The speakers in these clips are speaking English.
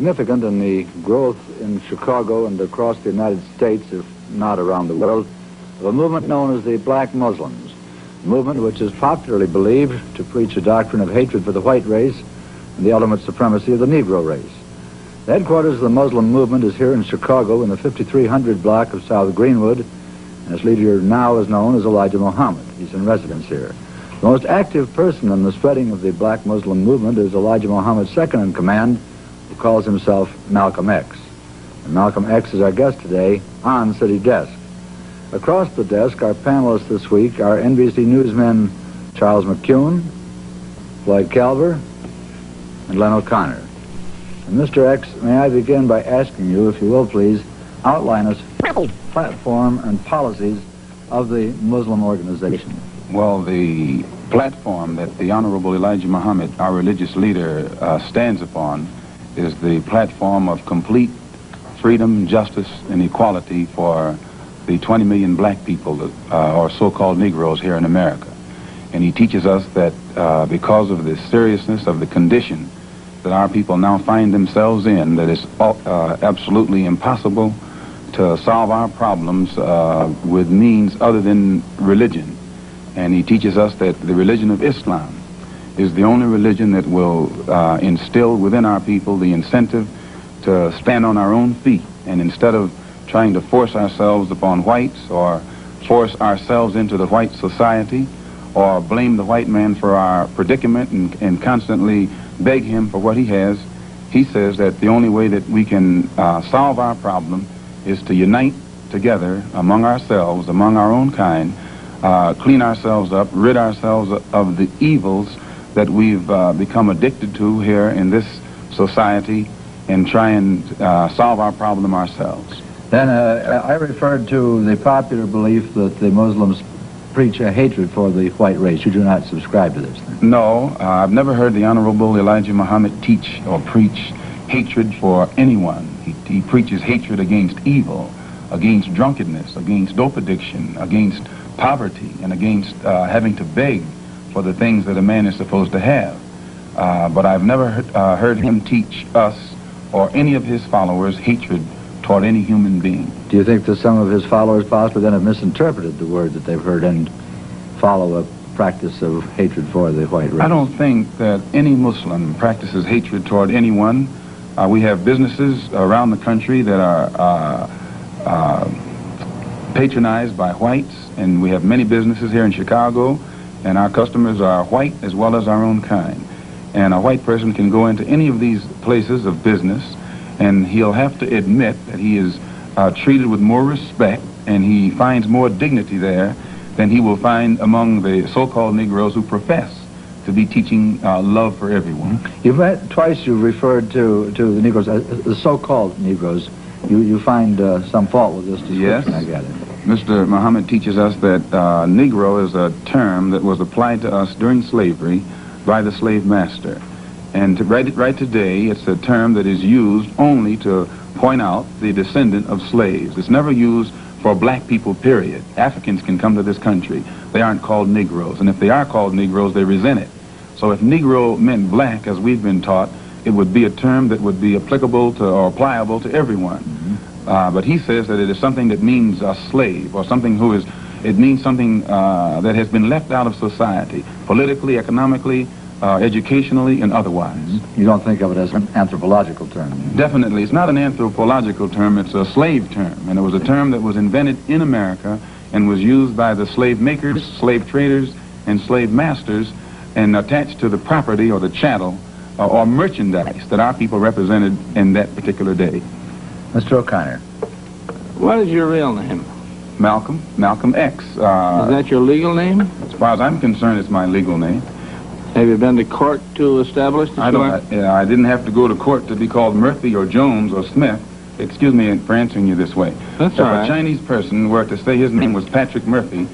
Significant in the growth in Chicago and across the United States, if not around the world, of a movement known as the Black Muslims, a movement which is popularly believed to preach a doctrine of hatred for the white race and the ultimate supremacy of the Negro race. The headquarters of the Muslim movement is here in Chicago in the 5300 block of South Greenwood, and its leader now is known as Elijah Muhammad. He's in residence here. The most active person in the spreading of the Black Muslim movement is Elijah Muhammad's second-in-command, who calls himself Malcolm X. And Malcolm X is our guest today on City Desk. Across the desk, our panelists this week are NBC newsmen Charles McCune, Floyd Calver, and Len O'Connor. And Mr. X, may I begin by asking you, if you will please, outline us platform and policies of the Muslim organization. Well, the platform that the Honorable Elijah Muhammad, our religious leader, stands upon is the platform of complete freedom, justice, and equality for the 20 million black people that are so-called Negroes here in America. And he teaches us that because of the seriousness of the condition that our people now find themselves in, that it's absolutely impossible to solve our problems with means other than religion. And he teaches us that the religion of Islam is the only religion that will instill within our people the incentive to stand on our own feet. And instead of trying to force ourselves upon whites or force ourselves into the white society or blame the white man for our predicament and constantly beg him for what he has, he says that the only way that we can solve our problem is to unite together among ourselves, among our own kind, clean ourselves up, rid ourselves of the evils that we've become addicted to here in this society, and try and solve our problem ourselves. Then I referred to the popular belief that the Muslims preach a hatred for the white race. You do not subscribe to this thing? No, I've never heard the Honorable Elijah Muhammad teach or preach hatred for anyone. He preaches hatred against evil, against drunkenness, against dope addiction, against poverty, and against having to beg for the things that a man is supposed to have. But I've never heard him teach us or any of his followers hatred toward any human being. Do you think that some of his followers possibly then have misinterpreted the word that they've heard and follow a practice of hatred for the white race? I don't think that any Muslim practices hatred toward anyone. We have businesses around the country that are patronized by whites, and we have many businesses here in Chicago, and our customers are white as well as our own kind. And a white person can go into any of these places of business, and he'll have to admit that he is treated with more respect, and he finds more dignity there than he will find among the so-called Negroes who profess to be teaching love for everyone. Twice you've referred to the Negroes, the so-called Negroes. You find some fault with this description, yes. I gather. Mr. Muhammad teaches us that Negro is a term that was applied to us during slavery by the slave master. And right today, it's a term that is used only to point out the descendant of slaves. It's never used for black people, period. Africans can come to this country. They aren't called Negroes. And if they are called Negroes, they resent it. So if Negro meant black, as we've been taught, it would be a term that would be applicable to or applicable to everyone. Mm-hmm. But he says that it is something that means a slave, or something who is, it means something that has been left out of society, politically, economically, educationally, and otherwise. You don't think of it as an anthropological term? Definitely. It's not an anthropological term, it's a slave term. And it was a term that was invented in America and was used by the slave makers, slave traders, and slave masters, and attached to the property or the chattel or merchandise that our people represented in that particular day. Mr. O'Connor. What is your real name? Malcolm X. Is that your legal name? As far as I'm concerned, it's my legal name. Have you been to court to establish this? I didn't have to go to court to be called Murphy or Jones or Smith. Excuse me for answering you this way. That's all right. If a Chinese person were to say his name was Patrick Murphy,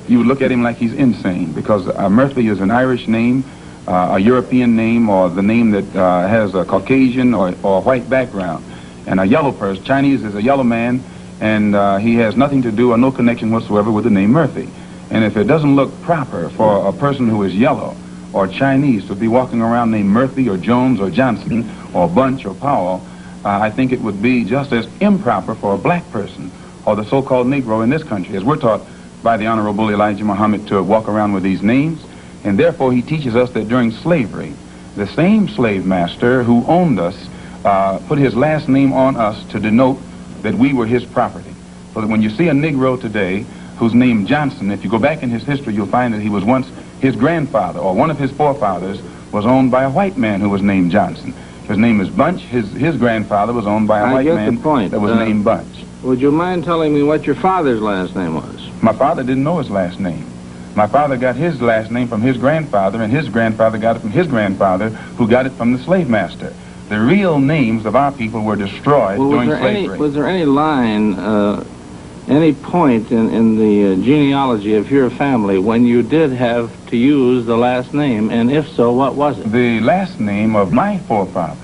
you would look at him like he's insane, because Murphy is an Irish name, a European name, or the name that has a Caucasian or white background. And a yellow person, Chinese is a yellow man, and he has nothing to do or no connection whatsoever with the name Murphy. And if it doesn't look proper for a person who is yellow or Chinese to be walking around named Murphy or Jones or Johnson, or Bunch or Powell, I think it would be just as improper for a black person or the so-called Negro in this country, as we're taught by the Honorable Elijah Muhammad, to walk around with these names. And therefore he teaches us that during slavery, the same slave master who owned us put his last name on us to denote that we were his property. So that when you see a Negro today who's named Johnson, if you go back in his history, you'll find that he was once his grandfather, or one of his forefathers was owned by a white man who was named Johnson. His name is Bunch. His grandfather was owned by a white man that was named Bunch. Would you mind telling me what your father's last name was? My father didn't know his last name. My father got his last name from his grandfather, and his grandfather got it from his grandfather, who got it from the slave master. The real names of our people were destroyed during slavery. Was there any line, any point in the genealogy of your family when you did have to use the last name, and if so, what was it? The last name of my forefathers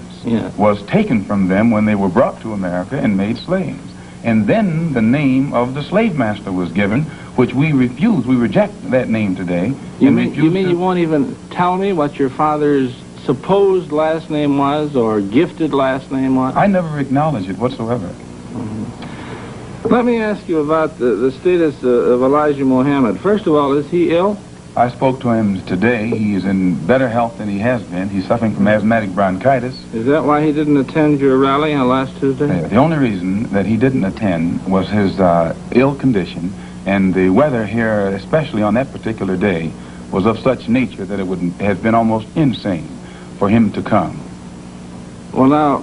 was taken from them when they were brought to America and made slaves. And then the name of the slave master was given, which we refuse. We reject that name today. You mean you won't even tell me what your father's supposed last name was or gifted last name was? I never acknowledge it whatsoever. Let me ask you about the status of Elijah Muhammad. First of all, is he ill? I spoke to him today. He is in better health than he has been. He's suffering from asthmatic bronchitis. Is that why he didn't attend your rally on last Tuesday? The only reason that he didn't attend was his ill condition, and the weather here, especially on that particular day, was of such nature that it would have been almost insane for him to come. Well, now,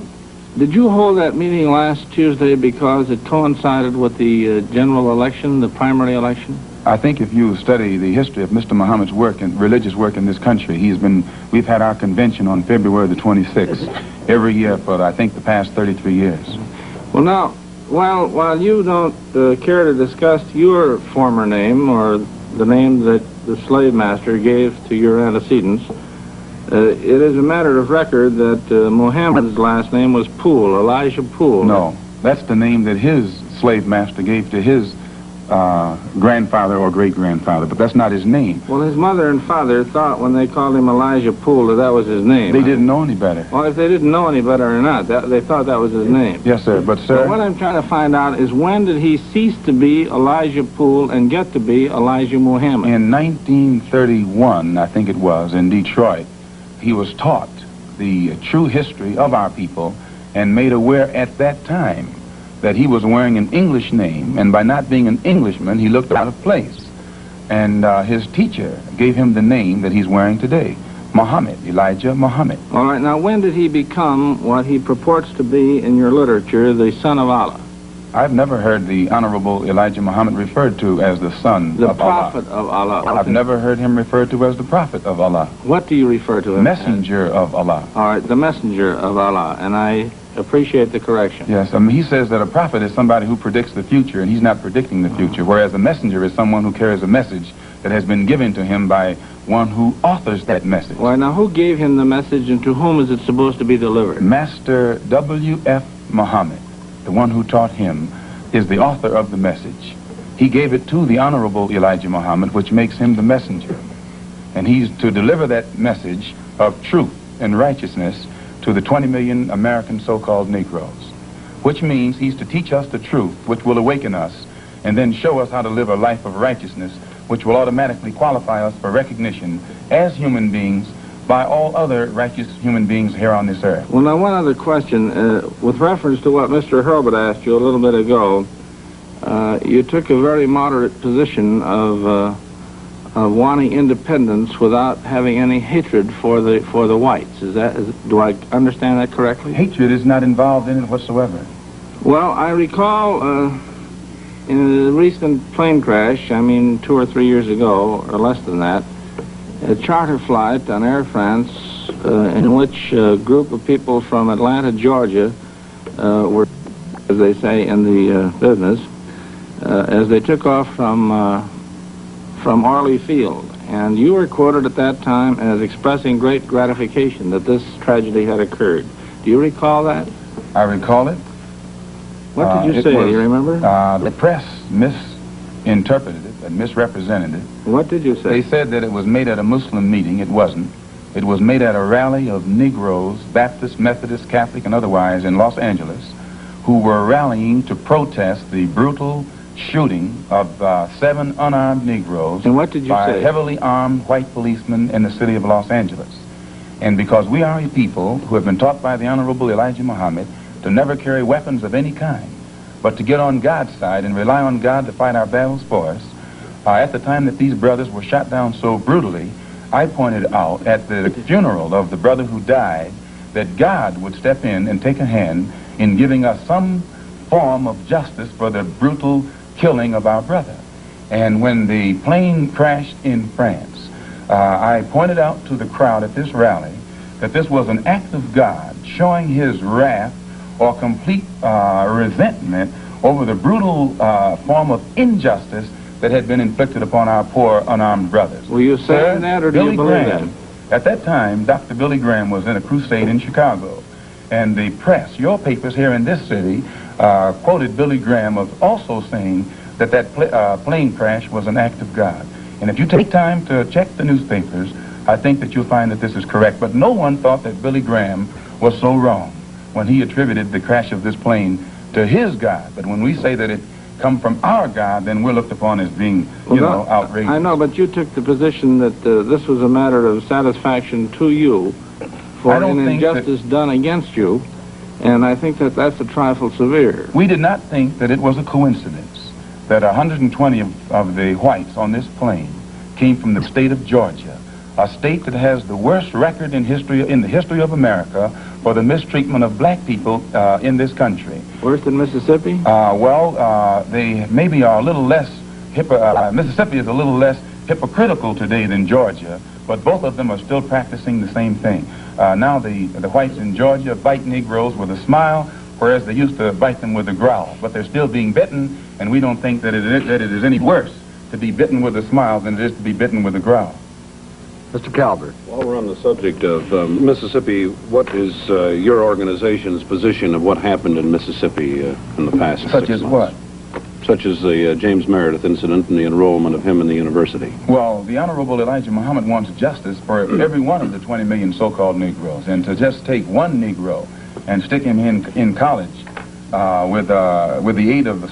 did you hold that meeting last Tuesday because it coincided with the general election, the primary election? I think if you study the history of Mr. Muhammad's work and religious work in this country, we've had our convention on February the 26th every year for, I think, the past 33 years. Well, now, while you don't care to discuss your former name or the name that the slave master gave to your antecedents, it is a matter of record that Muhammad's last name was Poole, Elijah Poole. No, that's the name that his slave master gave to his grandfather or great-grandfather, but that's not his name. Well, his mother and father thought when they called him Elijah Poole that was his name. They didn't know any better. Well, if they didn't know any better or not, they thought that was his name. Yes, sir, but sir... But what I'm trying to find out is when did he cease to be Elijah Poole and get to be Elijah Muhammad? In 1931, I think it was, in Detroit, he was taught the true history of our people and made aware at that time that he was wearing an English name, and by not being an Englishman, he looked out of place. And his teacher gave him the name that he's wearing today, Muhammad, Elijah Muhammad. All right, now when did he become what he purports to be in your literature, the son of Allah? I've never heard the Honorable Elijah Muhammad referred to as the son of Allah. The prophet of Allah. I've never heard him referred to as the prophet of Allah. What do you refer to him Messenger of Allah. All right, the messenger of Allah, and I appreciate the correction. Yes, he says that a prophet is somebody who predicts the future, and he's not predicting the future, whereas a messenger is someone who carries a message that has been given to him by one who authors that message. Well, now, who gave him the message, and to whom is it supposed to be delivered? Master W.F. Muhammad, the one who taught him, is the author of the message. He gave it to the Honorable Elijah Muhammad, which makes him the messenger. And he's to deliver that message of truth and righteousness to the 20 million American so-called Negroes, which means he's to teach us the truth, which will awaken us, and then show us how to live a life of righteousness, which will automatically qualify us for recognition as human beings by all other righteous human beings here on this earth. Well, now, one other question. With reference to what Mr. Hurlbut asked you a little bit ago, you took a very moderate position of wanting independence without having any hatred for the whites. Do I understand that correctly? Hatred is not involved in it whatsoever. Well, I recall in a recent plane crash, 2 or 3 years ago, or less than that, a charter flight on Air France in which a group of people from Atlanta, Georgia were, as they say in the business, as they took off from Orly Field. And you were quoted at that time as expressing great gratification that this tragedy had occurred. Do you recall that? I recall it. What did you say? Do you remember? The press misinterpreted it and misrepresented it. What did you say? They said that it was made at a Muslim meeting. It wasn't. It was made at a rally of Negroes, Baptist, Methodist, Catholic, and otherwise in Los Angeles, who were rallying to protest the brutal shooting of 7 unarmed Negroes And what did you by say? heavily armed white policemen in the city of Los Angeles. And because we are a people who have been taught by the Honorable Elijah Muhammad to never carry weapons of any kind, but to get on God's side and rely on God to fight our battles for us, at the time that these brothers were shot down so brutally, I pointed out at the funeral of the brother who died that God would step in and take a hand in giving us some form of justice for the brutal killing of our brother. And when the plane crashed in France, I pointed out to the crowd at this rally that this was an act of God showing his wrath or complete resentment over the brutal form of injustice that had been inflicted upon our poor unarmed brothers. Were you saying that, or do you believe that? At that time, Dr. Billy Graham was in a crusade in Chicago, and the press, your papers here in this city, quoted Billy Graham of also saying that plane crash was an act of God. And if you take time to check the newspapers, I think that you'll find that this is correct. But no one thought that Billy Graham was so wrong when he attributed the crash of this plane to his God. But when we say that it come from our God, then we're looked upon as being, outrageous. I know, but you took the position that this was a matter of satisfaction to you for an injustice done against you, and I think that that's a trifle severe. We did not think that it was a coincidence that 120 of the whites on this plane came from the state of Georgia, a state that has the worst record in the history of America for the mistreatment of black people in this country. Worse than Mississippi? They maybe are a little less, Mississippi is a little less hypocritical today than Georgia, but both of them are still practicing the same thing. Now the whites in Georgia bite Negroes with a smile, whereas they used to bite them with a growl. But they're still being bitten, and we don't think that it is any worse to be bitten with a smile than it is to be bitten with a growl. Mr. Calvert. While we're on the subject of Mississippi, what is your organization's position of what happened in Mississippi in the past 6 months? Such as what? Such as the James Meredith incident and the enrollment of him in the university. Well, the Honorable Elijah Muhammad wants justice for every one of the 20 million so-called Negroes, and to just take one Negro and stick him in college with the aid of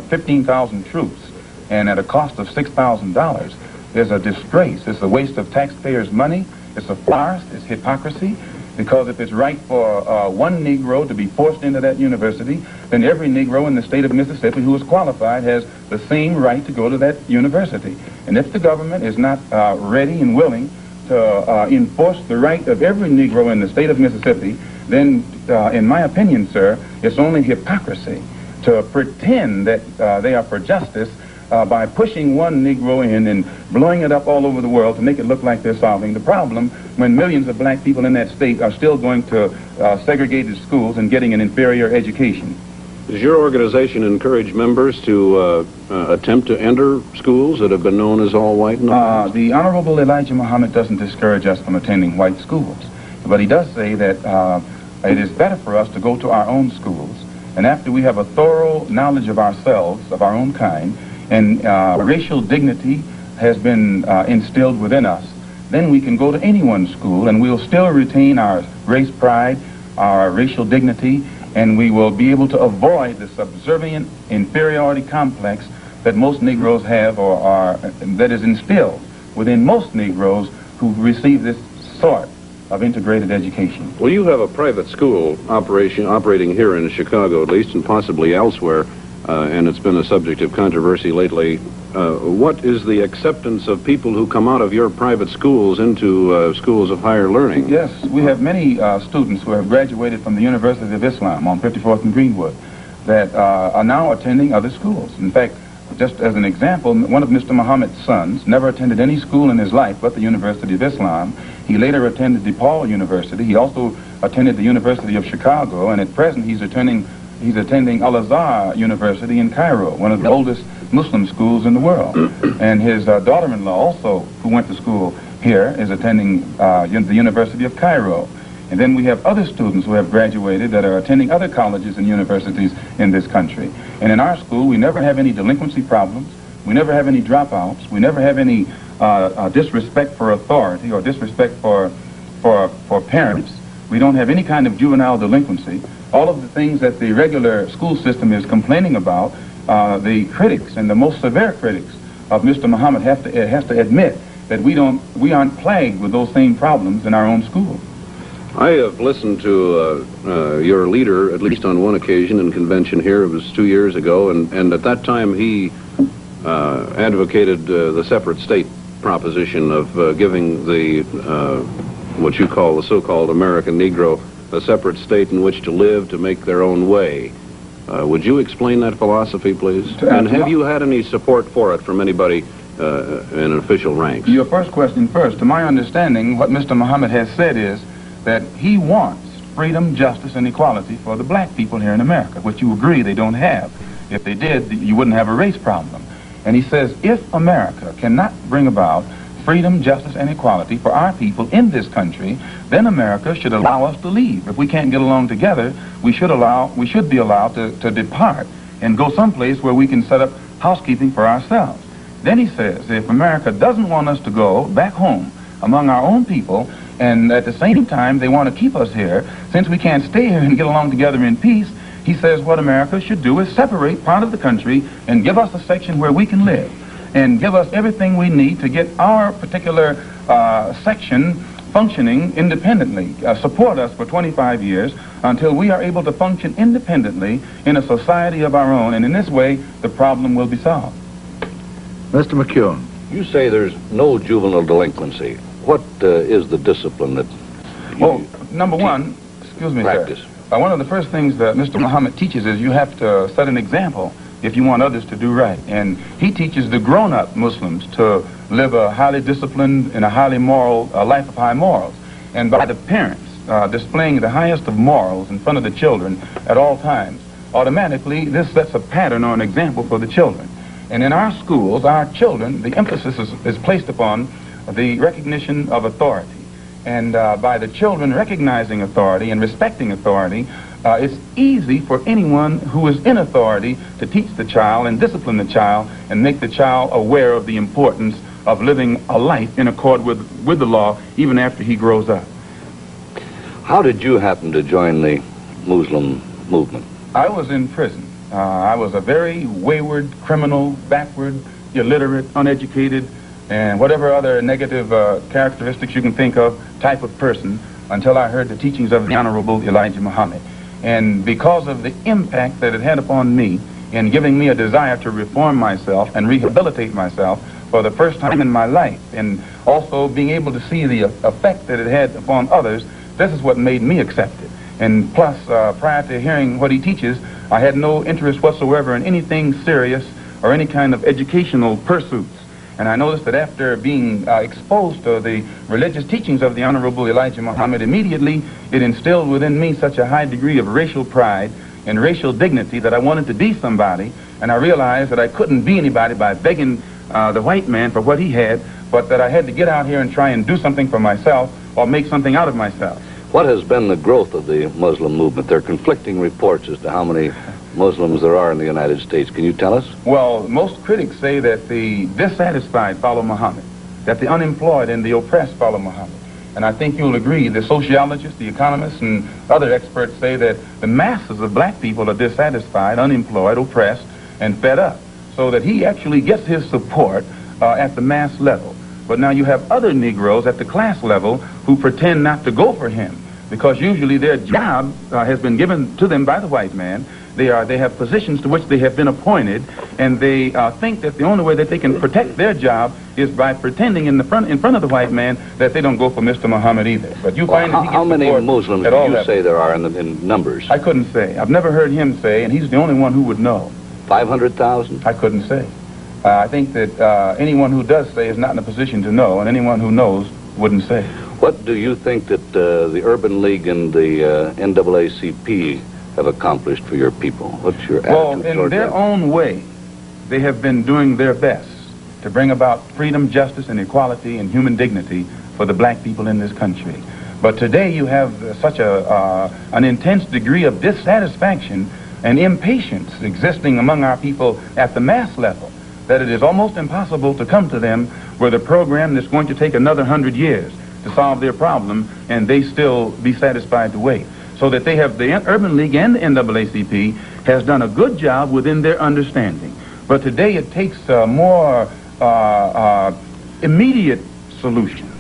15,000 troops, and at a cost of $6,000, is a disgrace. It's a waste of taxpayers' money. It's a farce. It's hypocrisy. Because if it's right for one Negro to be forced into that university, then every Negro in the state of Mississippi who is qualified has the same right to go to that university. And if the government is not ready and willing to enforce the right of every Negro in the state of Mississippi, then, in my opinion, sir, it's only hypocrisy to pretend that they are for justice by pushing one Negro in and blowing it up all over the world to make it look like they're solving the problem when millions of black people in that state are still going to segregated schools and getting an inferior education. Does your organization encourage members to attempt to enter schools that have been known as all white? The Honorable Elijah Muhammad doesn't discourage us from attending white schools, but he does say that it is better for us to go to our own schools, and after we have a thorough knowledge of ourselves, of our own kind, and racial dignity has been instilled within us, then we can go to anyone's school and we'll still retain our race pride, our racial dignity, and we will be able to avoid the subservient inferiority complex that most Negroes have that is instilled within most Negroes who receive this sort of integrated education. Well, you have a private school operating here in Chicago, at least, and possibly elsewhere. And it's been a subject of controversy lately. What is the acceptance of people who come out of your private schools into schools of higher learning? Yes, we have many students who have graduated from the University of Islam on 54th and Greenwood that are now attending other schools. In fact, just as an example, one of Mr. Muhammad's sons never attended any school in his life but the University of Islam. He later attended DePaul University. He also attended the University of Chicago, and at present he's attending Al-Azhar University in Cairo, one of the oldest Muslim schools in the world. And his daughter-in-law also, who went to school here, is attending the University of Cairo. And then we have other students who have graduated that are attending other colleges and universities in this country. And in our school, we never have any delinquency problems. We never have any dropouts. We never have any disrespect for authority or disrespect for parents. We don't have any kind of juvenile delinquency. All of the things that the regular school system is complaining about, the critics and the most severe critics of Mr. Muhammad have to admit that we aren't plagued with those same problems in our own schools. I have listened to your leader, at least on one occasion in convention here. It was 2 years ago, and at that time he advocated the separate state proposition of giving the what you call the so-called American Negro a separate state in which to live, to make their own way. Would you explain that philosophy, please? And have you had any support for it from anybody in official ranks? Your first question first. To my understanding, what Mr. Muhammad has said is that he wants freedom, justice, and equality for the black people here in America, which you agree they don't have. If they did, you wouldn't have a race problem. And he says, if America cannot bring about freedom, justice, and equality for our people in this country, then America should allow us to leave. If we can't get along together, we should be allowed to depart and go someplace where we can set up housekeeping for ourselves. Then he says, if America doesn't want us to go back home among our own people, and at the same time they want to keep us here, since we can't stay here and get along together in peace, he says what America should do is separate part of the country and give us a section where we can live, and give us everything we need to get our particular section functioning independently, support us for 25 years until we are able to function independently in a society of our own, and in this way the problem will be solved. Mr. McCune. You say there's no juvenile delinquency. What is the discipline that you number one, excuse me, practice? Sir. One of the first things that Mr. Muhammad teaches is you have to set an example if you want others to do right. And he teaches the grown-up Muslims to live a highly disciplined and a highly moral life of high morals. And by the parents displaying the highest of morals in front of the children at all times, automatically this sets a pattern or an example for the children. And in our schools, our children, the emphasis is placed upon the recognition of authority. And by the children recognizing authority and respecting authority, it's easy for anyone who is in authority to teach the child and discipline the child and make the child aware of the importance of living a life in accord with the law even after he grows up. How did you happen to join the Muslim movement? I was in prison. I was a very wayward, criminal, backward, illiterate, uneducated, and whatever other negative characteristics you can think of type of person until I heard the teachings of the Honorable Elijah Muhammad. And because of the impact that it had upon me in giving me a desire to reform myself and rehabilitate myself for the first time in my life, and also being able to see the effect that it had upon others, this is what made me accept it. And plus, prior to hearing what he teaches, I had no interest whatsoever in anything serious or any kind of educational pursuits. And I noticed that after being exposed to the religious teachings of the Honorable Elijah Muhammad, immediately it instilled within me such a high degree of racial pride and racial dignity that I wanted to be somebody, and I realized that I couldn't be anybody by begging the white man for what he had, but that I had to get out here and try and do something for myself or make something out of myself. What has been the growth of the Muslim movement? There are conflicting reports as to how many Muslims there are in the United States. Can you tell us? Well, most critics say that the dissatisfied follow Muhammad, that the unemployed and the oppressed follow Muhammad. And I think you'll agree, the sociologists, the economists, and other experts say that the masses of black people are dissatisfied, unemployed, oppressed, and fed up. So that he actually gets his support at the mass level. But now you have other Negroes at the class level who pretend not to go for him, because usually their job has been given to them by the white man. They have positions to which they have been appointed, and they think that the only way that they can protect their job is by pretending in front of the white man that they don't go for Mr. Muhammad either. But you find that he gets how many Muslims do you say there are in numbers? I couldn't say. I've never heard him say, and he's the only one who would know. 500,000? I couldn't say. I think that anyone who does say is not in a position to know, and anyone who knows wouldn't say. What do you think that the Urban League and the NAACP have accomplished for your people? What's your attitude toward them? Well, in their own way, they have been doing their best to bring about freedom, justice, and equality and human dignity for the black people in this country. But today you have such an intense degree of dissatisfaction and impatience existing among our people at the mass level that it is almost impossible to come to them with a program that's going to take another 100 years to solve their problem, and they still be satisfied to wait. So that they have, the Urban League and the NAACP has done a good job within their understanding. But today it takes more immediate solutions.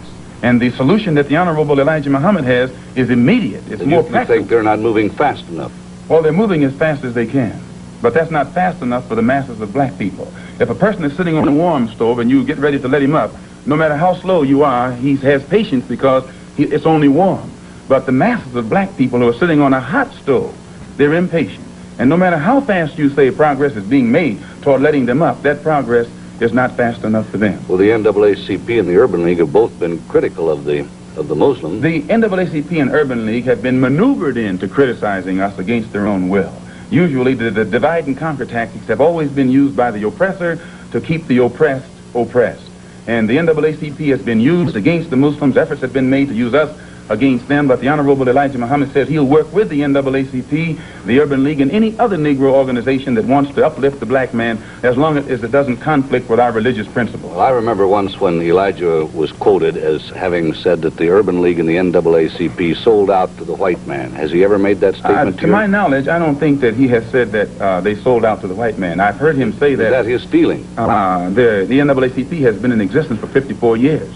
And the solution that the Honorable Elijah Muhammad has is immediate. It's more practical. You think they're not moving fast enough? Well, they're moving as fast as they can. But that's not fast enough for the masses of black people. If a person is sitting on a warm stove and you get ready to let him up, no matter how slow you are, he has patience because it's only warm. But the masses of black people who are sitting on a hot stove, they're impatient. And no matter how fast you say progress is being made toward letting them up, that progress is not fast enough for them. Well, the NAACP and the Urban League have both been critical of the Muslims. The NAACP and Urban League have been maneuvered into criticizing us against their own will. Usually the divide and conquer tactics have always been used by the oppressor to keep the oppressed oppressed. And the NAACP has been used against the Muslims. Efforts have been made to use us against them, but the Honorable Elijah Muhammad says he'll work with the NAACP, the Urban League, and any other Negro organization that wants to uplift the black man as long as it doesn't conflict with our religious principles. Well, I remember once when Elijah was quoted as having said that the Urban League and the NAACP sold out to the white man. Has he ever made that statement to my knowledge, I don't think that he has said that they sold out to the white man. I've heard him say that. Is that his feeling? The NAACP has been in existence for 54 years.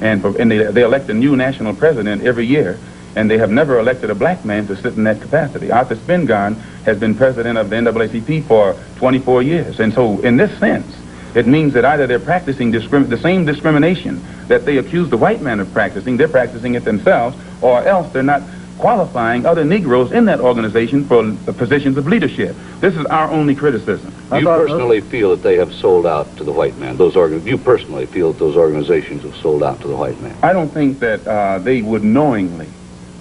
And they elect a new national president every year, and they have never elected a black man to sit in that capacity. Arthur Spingarn has been president of the NAACP for 24 years. And so in this sense, it means that either they're practicing the same discrimination that they accuse the white man of practicing, they're practicing it themselves, or else they're not qualifying other Negroes in that organization for the positions of leadership. This is our only criticism. You personally feel that they have sold out to the white man? You personally feel that those organizations have sold out to the white man? I don't think that they would knowingly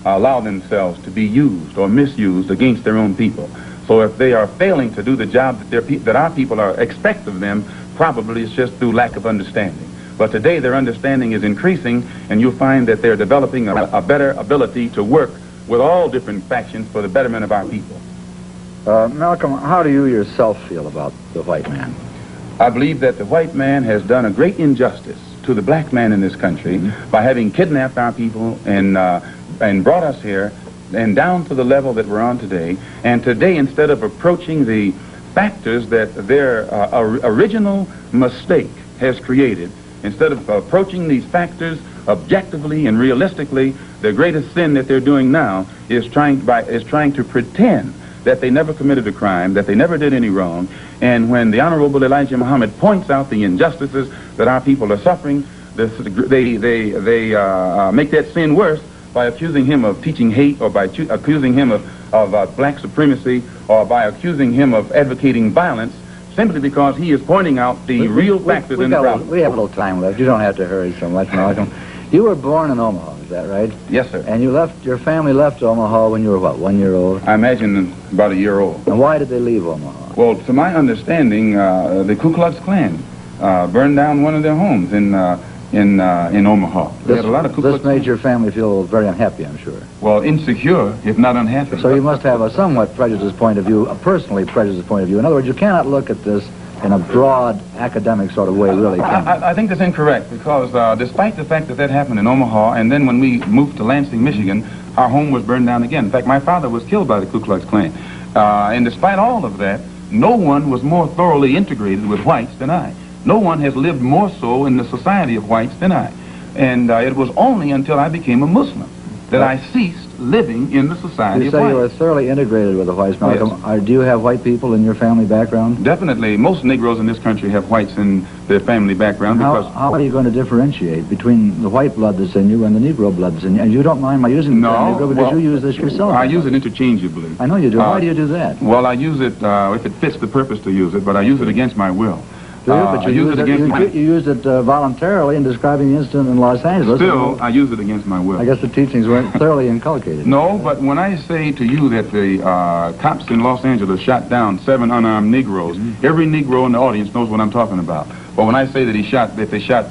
allow themselves to be used or misused against their own people. So if they are failing to do the job that our people expect of them, probably it's just through lack of understanding. But today their understanding is increasing, and you'll find that they're developing a better ability to work with all different factions for the betterment of our people. Malcolm, how do you yourself feel about the white man? I believe that the white man has done a great injustice to the black man in this country by having kidnapped our people and brought us here and down to the level that we're on today. And today, instead of approaching the factors that their original mistake has created, instead of approaching these factors objectively and realistically, the greatest sin that they're doing now is trying to pretend that they never committed a crime, that they never did any wrong. And when the Honorable Elijah Muhammad points out the injustices that our people are suffering, they make that sin worse by accusing him of teaching hate, or by accusing him of black supremacy, or by accusing him of advocating violence, simply because he is pointing out the real factors in the problem. We have a little time left. You don't have to hurry so much, Malcolm. You were born in Omaha, is that right? Yes, sir. And your family left Omaha when you were, what, 1 year old? I imagine about a year old. And why did they leave Omaha? Well, to my understanding, the Ku Klux Klan burned down one of their homes in Omaha. They had a lot of Ku Klux This made your family feel very unhappy, I'm sure. Well, insecure, if not unhappy. So you must have a somewhat prejudiced point of view, a personally prejudiced point of view. In other words, you cannot look at this in a broad academic sort of way, really, can you? I think that's incorrect, because despite the fact that happened in Omaha, and then when we moved to Lansing, Michigan, our home was burned down again. In fact, my father was killed by the Ku Klux Klan. And despite all of that, no one was more thoroughly integrated with whites than I. No one has lived more so in the society of whites than I. And it was only until I became a Muslim that I ceased living in the society of whites. You say you were thoroughly integrated with the whites, Malcolm. Yes. Do you have white people in your family background? Definitely. Most Negroes in this country have whites in their family background. How are you going to differentiate between the white blood that's in you and the Negro blood that's in you? And you don't mind my using the term Negro because you use this yourself. I use it interchangeably. I know you do. Why do you do that? Well, I use it if it fits the purpose to use it, but I use it against my will. But you used it voluntarily in describing the incident in Los Angeles. Still, I use it against my will. I guess the teachings weren't thoroughly inculcated. No, but when I say to you that the cops in Los Angeles shot down 7 unarmed Negroes, every Negro in the audience knows what I'm talking about. But when I say that they shot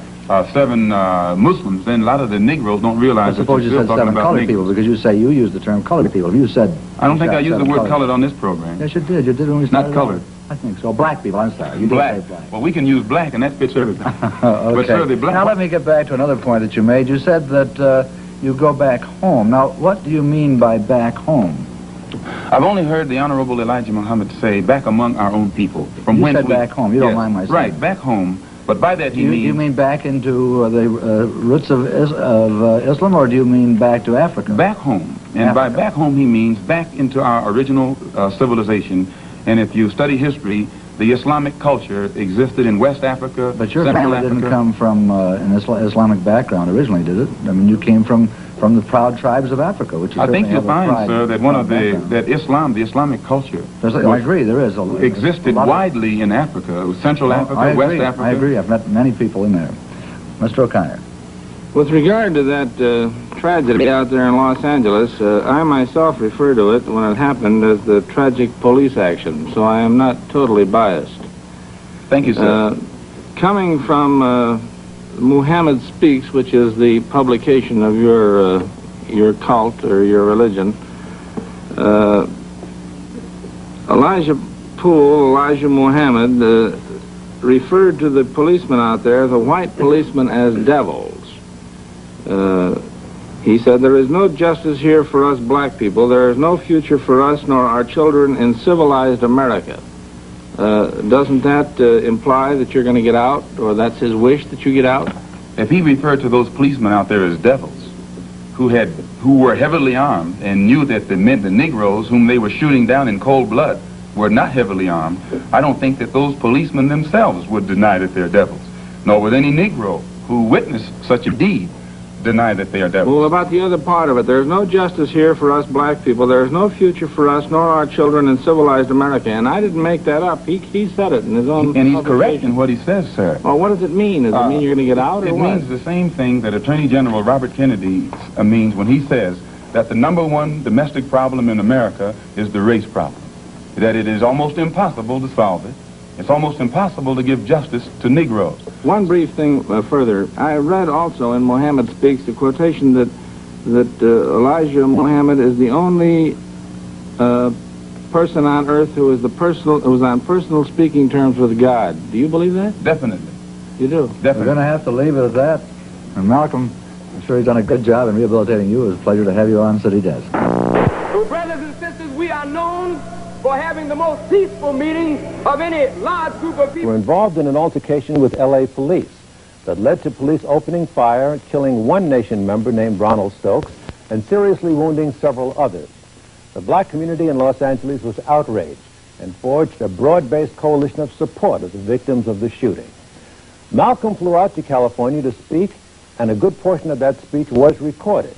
7 Muslims, then a lot of the Negroes don't realize that suppose you said 7 colored people, because you say you use the term colored people. You said... I don't think I used the word colored on this program. Yes, you did. You did when we started. Not colored. I think so. Black people, I'm sorry. You Black. did say black. Well, we can use black, and that fits everything. Okay. But, sir, the black... Now, let me get back to another point that you made. You said that you go back home. Now, what do you mean by back home? I've only heard the Honorable Elijah Muhammad say, back among our own people. From You whence said back home. You don't mind my saying. Right, back home. But by that he means... You mean back into the roots of Islam, or do you mean back to Africa? Back home. And by back home he means back into our original civilization. And if you study history, the Islamic culture existed in West Africa, But your Central family Africa. didn't come from an Islamic background originally, did it? I mean, you came from the proud tribes of Africa, which I think you'll find, sir, that one of the the Islamic culture, I agree, there is existed widely in Africa, Central Africa, West Africa. I agree. I've met many people in there. Mr. O'Connor. With regard to that tragedy out there in Los Angeles, I myself refer to it when it happened as the tragic police action, so I am not totally biased. Thank you, sir. Coming from Muhammad Speaks, which is the publication of your cult or your religion, Elijah Muhammad referred to the policemen out there, the white policemen, as devils. He said, "There is no justice here for us black people. There is no future for us nor our children in civilized America." Doesn't that imply that you're going to get out, or that's his wish that you get out? If he referred to those policemen out there as devils, who were heavily armed and knew that the Negroes whom they were shooting down in cold blood were not heavily armed, I don't think that those policemen themselves would deny that they're devils, nor would any Negro who witnessed such a deed deny that they are devils. Well, about the other part of it, there's no justice here for us black people. There's no future for us nor our children in civilized America. And I didn't make that up. He said it in his own And he's correct in what he says, sir. Well, what does it mean? Does it mean you're going to get out, or It what? means the same thing that Attorney General Robert Kennedy means when he says that the #1 domestic problem in America is the race problem. That it is almost impossible to solve it. It's almost impossible to give justice to Negroes. One brief thing further. I read also in Muhammad Speaks the quotation that Elijah Muhammad is the only person on earth who is on personal speaking terms with God. Do you believe that? Definitely. You do? We're going to have to leave it at that. And Malcolm, I'm sure he's done a good job in rehabilitating you. It was a pleasure to have you on City Desk. So, brothers and sisters, we are known for having the most peaceful meeting of any large group of people. Were involved in an altercation with L.A. police that led to police opening fire, killing one Nation member named Ronald Stokes, and seriously wounding several others. The black community in Los Angeles was outraged and forged a broad-based coalition of support of the victims of the shooting. Malcolm flew out to California to speak, and a good portion of that speech was recorded.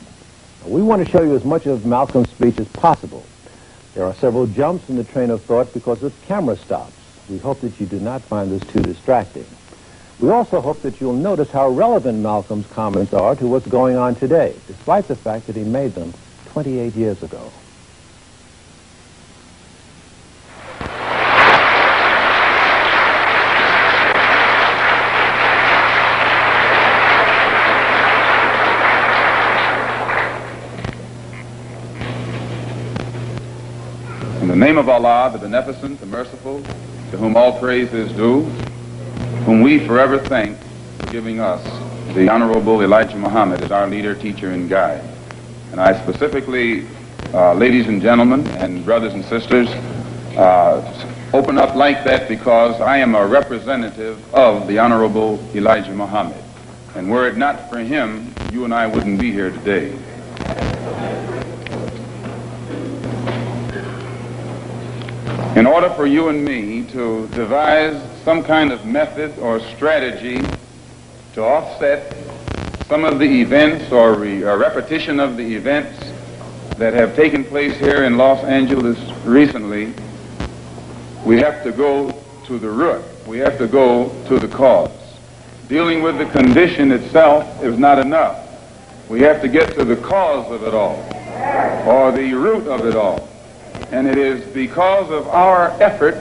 We want to show you as much of Malcolm's speech as possible. There are several jumps in the train of thought because of camera stops. We hope that you do not find this too distracting. We also hope that you'll notice how relevant Malcolm's comments are to what's going on today, despite the fact that he made them 28 years ago. In the name of Allah, the Beneficent, the Merciful, to whom all praise is due, whom we forever thank for giving us the Honorable Elijah Muhammad as our leader, teacher, and guide. And I specifically, ladies and gentlemen, and brothers and sisters, open up like that because I am a representative of the Honorable Elijah Muhammad. And were it not for him, you and I wouldn't be here today. In order for you and me to devise some kind of method or strategy to offset some of the events or a repetition of the events that have taken place here in Los Angeles recently, we have to go to the root. We have to go to the cause. Dealing with the condition itself is not enough. We have to get to the cause of it all, or the root of it all. And it is because of our effort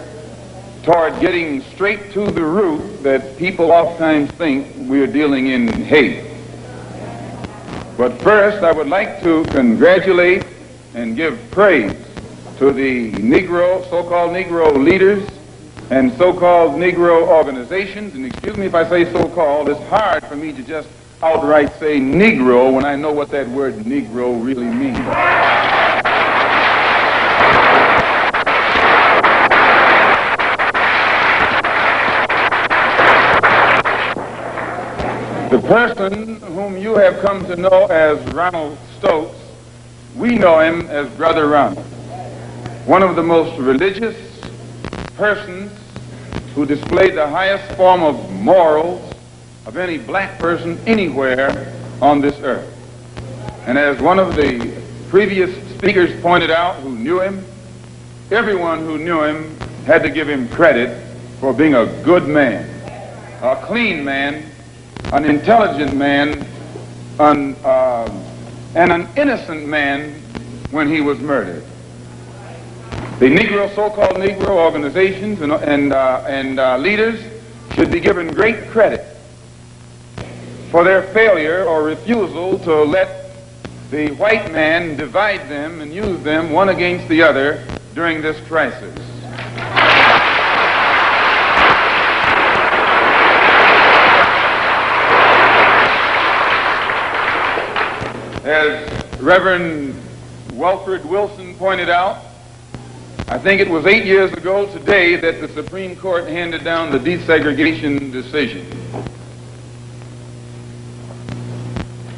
toward getting straight to the root that people oftentimes think we are dealing in hate. But first, I would like to congratulate and give praise to the Negro, so-called Negro leaders and so-called Negro organizations, and excuse me if I say so-called, it's hard for me to just outright say Negro when I know what that word Negro really means. The person whom you have come to know as Ronald Stokes, we know him as Brother Ronald, one of the most religious persons who displayed the highest form of morals of any black person anywhere on this earth. And as one of the previous speakers pointed out who knew him, everyone who knew him had to give him credit for being a good man, a clean man, an intelligent man, and an innocent man when he was murdered. The Negro, so-called Negro organizations and leaders should be given great credit for their failure or refusal to let the white man divide them and use them one against the other during this crisis. As Reverend Wilfred Wilson pointed out, I think it was 8 years ago today that the Supreme Court handed down the desegregation decision.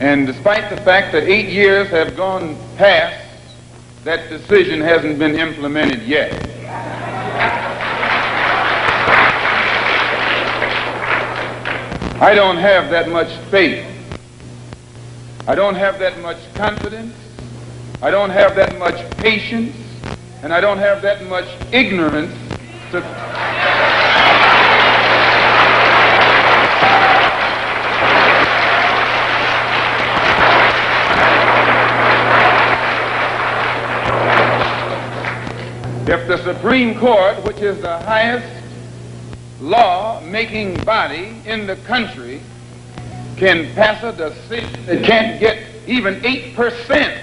And despite the fact that 8 years have gone past, that decision hasn't been implemented yet. I don't have that much faith. I don't have that much confidence. I don't have that much patience. And I don't have that much ignorance to... If the Supreme Court, which is the highest law-making body in the country, can pass a decision that can't get even 8%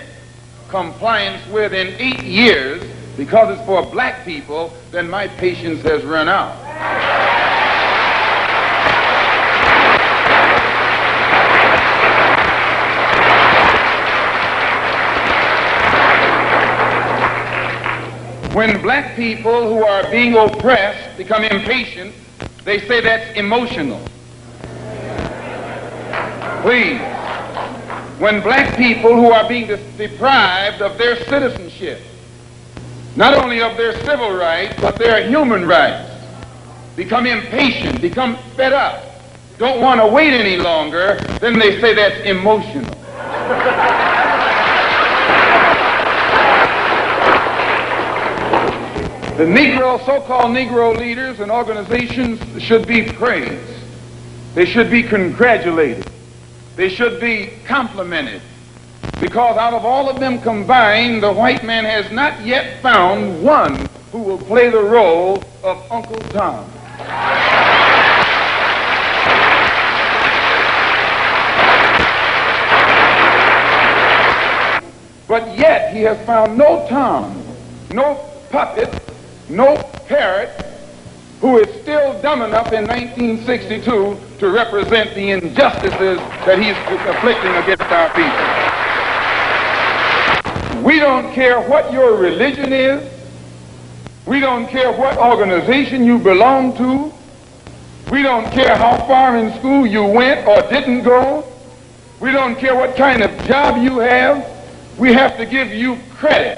compliance with in 8 years because it's for black people, then my patience has run out. When black people who are being oppressed become impatient, they say that's emotional. Please. When black people who are being deprived of their citizenship, not only of their civil rights, but their human rights, become impatient, become fed up, don't want to wait any longer, then they say that's emotional. The Negro, so-called Negro leaders and organizations should be praised. They should be congratulated. They should be complimented. Because out of all of them combined, the white man has not yet found one who will play the role of Uncle Tom. But yet he has found no Tom, no puppet, no parrot who is still dumb enough in 1962 to represent the injustices that he's afflicting against our people. We don't care what your religion is. We don't care what organization you belong to. We don't care how far in school you went or didn't go. We don't care what kind of job you have. We have to give you credit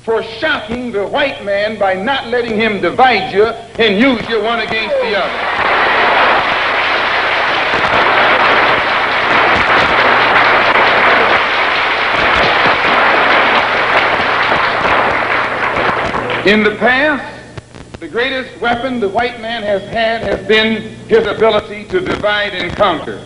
for shocking the white man by not letting him divide you and use you one against the other. In the past, the greatest weapon the white man has had has been his ability to divide and conquer.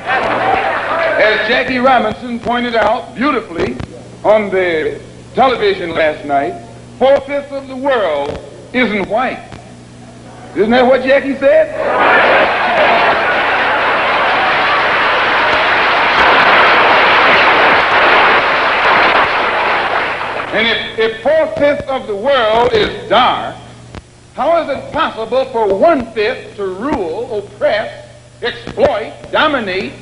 As Jackie Robinson pointed out beautifully on the television last night, 4/5 of the world isn't white. Isn't that what Jackie said? And if 4/5 of the world is dark, How is it possible for one-fifth to rule, oppress, exploit, dominate,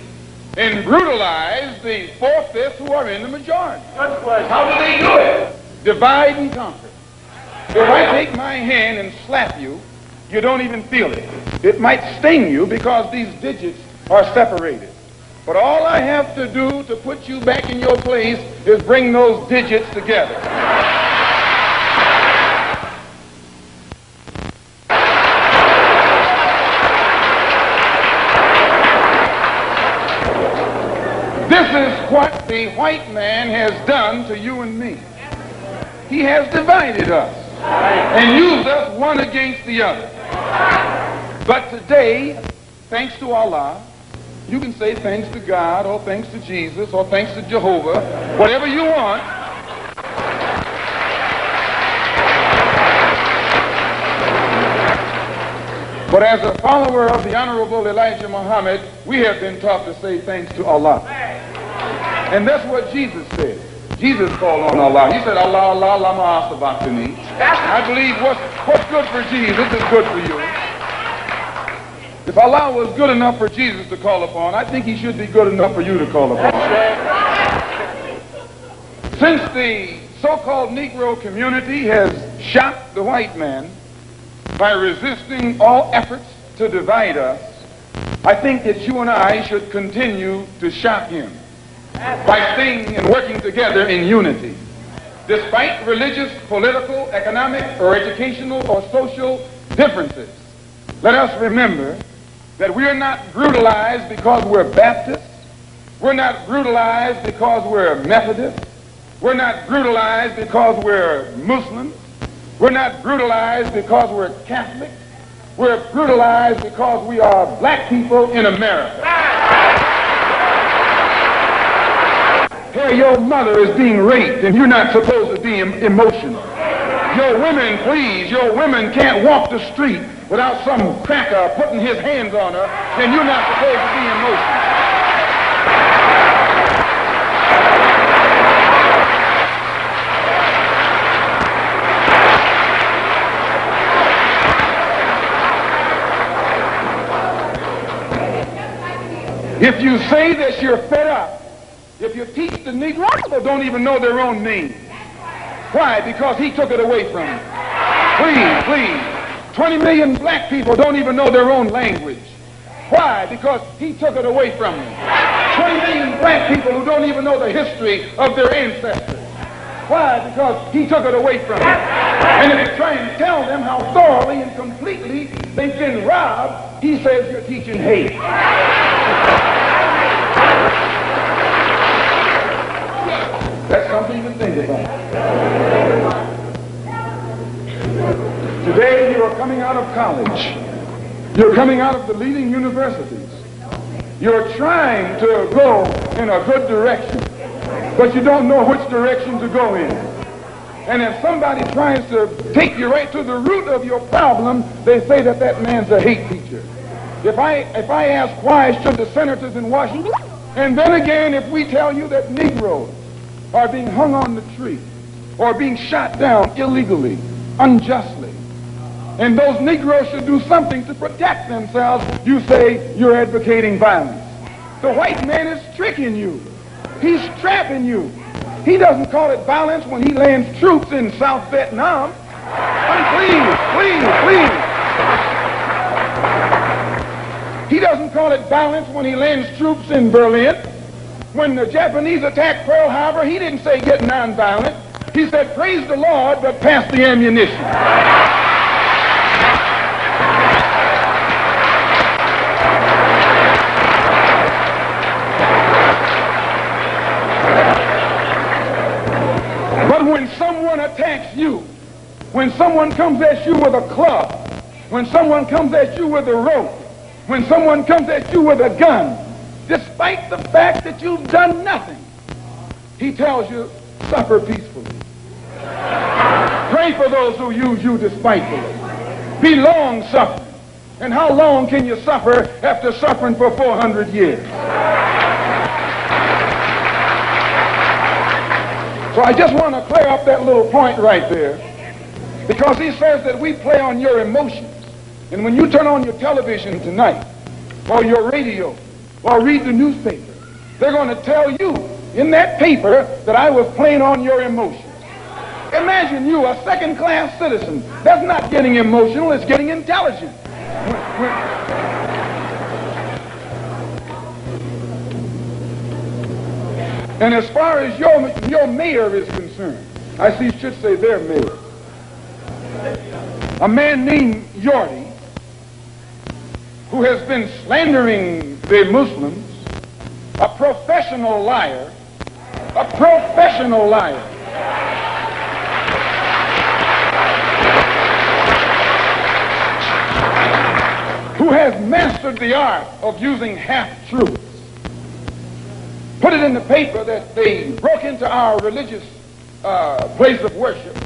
and brutalize the four-fifths who are in the majority? How do they do it? Divide and conquer. If I take my hand and slap you, you don't even feel it. It might sting you because these digits are separated. But all I have to do to put you back in your place is bring those digits together. This is what the white man has done to you and me. He has divided us and used us one against the other. But today, thanks to Allah, you can say thanks to God or thanks to Jesus or thanks to Jehovah, whatever you want. But as a follower of the Honorable Elijah Muhammad, we have been taught to say thanks to Allah. And that's what Jesus said. Jesus called on Allah. He said, Allah, Allah, lama asabachthani. I believe what's good for Jesus is good for you. If Allah was good enough for Jesus to call upon, I think he should be good enough for you to call upon. Since the so-called Negro community has shocked the white man by resisting all efforts to divide us, I think that you and I should continue to shock him by staying and working together in unity. Despite religious, political, economic, or educational or social differences, let us remember that we are not brutalized because we're Baptists. We're not brutalized because we're Methodists. We're not brutalized because we're Muslims. We're not brutalized because we're Catholics. We're brutalized because we are black people in America. Here, your mother is being raped and you're not supposed to be emotional. Your women, please, your women can't walk the street without some cracker putting his hands on her, and you're not supposed to be emotional. If you say that you're fed up, if you teach the Negro, people don't even know their own name. Why? Because he took it away from them. Please, please. 20 million black people don't even know their own language. Why? Because he took it away from them. 20 million black people who don't even know the history of their ancestors. Why? Because he took it away from them. And if you try and tell them how thoroughly and completely they've been robbed, he says you're teaching hate. That's something to think about. Today you are coming out of college. You're coming out of the leading universities. You're trying to go in a good direction, but you don't know which direction to go in. And if somebody tries to take you right to the root of your problem, they say that that man's a hate teacher. If I ask why should the senators in Washington, and then again if we tell you that Negroes are being hung on the tree or being shot down illegally, unjustly, and those Negroes should do something to protect themselves, you say you're advocating violence. The white man is tricking you. He's trapping you. He doesn't call it violence when he lands troops in South Vietnam. Please. He doesn't call it violence when he lands troops in Berlin. When the Japanese attacked Pearl Harbor, he didn't say get nonviolent. He said, praise the Lord, but pass the ammunition. But when someone attacks you, when someone comes at you with a club, when someone comes at you with a rope, when someone comes at you with a gun, despite the fact that you've done nothing, he tells you, suffer peacefully. Pray for those who use you despitefully. Be long-suffering. And how long can you suffer after suffering for 400 years? So I just want to clear up that little point right there. Because he says that we play on your emotions. And when you turn on your television tonight, or your radio, or read the newspaper, they're going to tell you in that paper that I was playing on your emotions. Imagine you, a second-class citizen. That's not getting emotional, it's getting intelligent. And as far as your mayor is concerned, I see you should say their mayor. A man named Yorty, who has been slandering the Muslims, a professional liar, who has mastered the art of using half-truths. Put it in the paper that they broke into our religious place of worship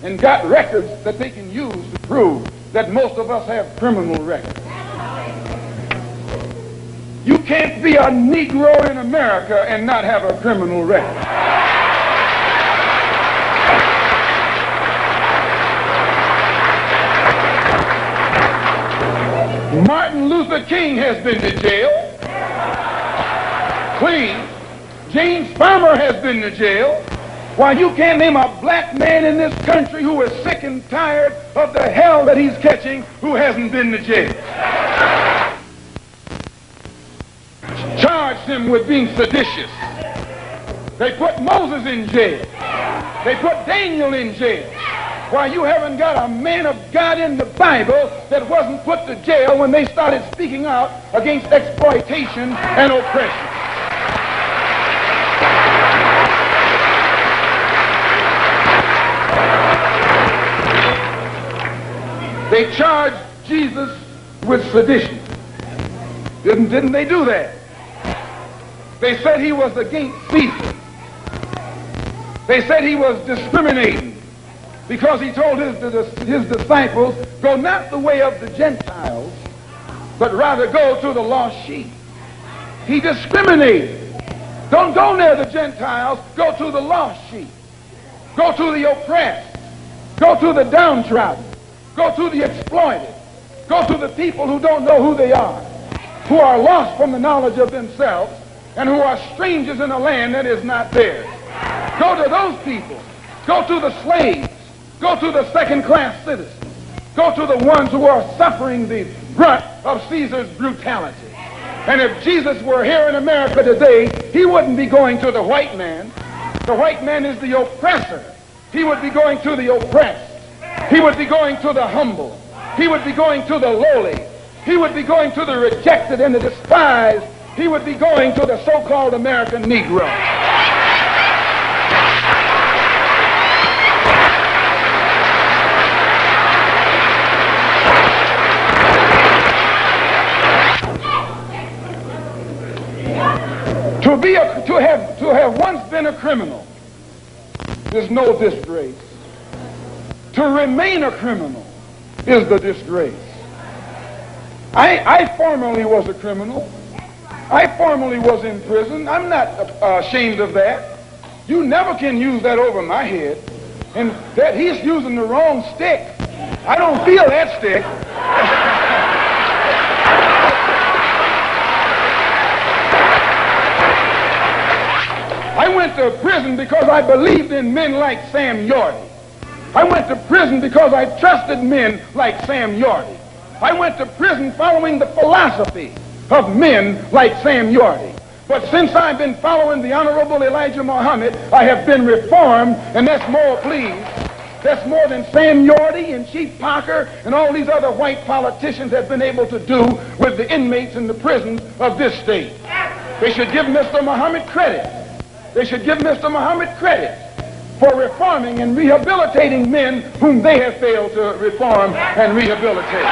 and got records that they can use to prove that most of us have criminal records. You can't be a Negro in America and not have a criminal record. Martin Luther King has been to jail. Clean. James Farmer has been to jail. Why, you can't name a black man in this country who is sick and tired of the hell that he's catching who hasn't been to jail. Charged him with being seditious. They put Moses in jail. They put Daniel in jail. Why, you haven't got a man of God in the Bible that wasn't put to jail when they started speaking out against exploitation and oppression. They charged Jesus with sedition. Didn't they do that? They said he was against Caesar. They said he was discriminating because he told his disciples, go not the way of the Gentiles, but rather go to the lost sheep. He discriminated. Don't go near the Gentiles, go to the lost sheep. Go to the oppressed. Go to the downtrodden. Go to the exploited. Go to the people who don't know who they are, who are lost from the knowledge of themselves, and who are strangers in a land that is not theirs. Go to those people. Go to the slaves. Go to the second-class citizens. Go to the ones who are suffering the brunt of Caesar's brutality. And if Jesus were here in America today, he wouldn't be going to the white man. The white man is the oppressor. He would be going to the oppressed. He would be going to the humble. He would be going to the lowly. He would be going to the rejected and the despised. He would be going to the so-called American Negro. To have once been a criminal is no disgrace. To remain a criminal is the disgrace. I formerly was a criminal. I formerly was in prison. I'm not ashamed of that. You never can use that over my head. And that he's using the wrong stick. I don't feel that stick. I went to prison because I believed in men like Sam Yorty. I went to prison because I trusted men like Sam Yorty. I went to prison following the philosophy of men like Sam Yorty. But since I've been following the Honorable Elijah Muhammad, I have been reformed, and that's more, please. That's more than Sam Yorty and Chief Parker and all these other white politicians have been able to do with the inmates in the prisons of this state. They should give Mr. Muhammad credit. They should give Mr. Muhammad credit for reforming and rehabilitating men whom they have failed to reform and rehabilitate.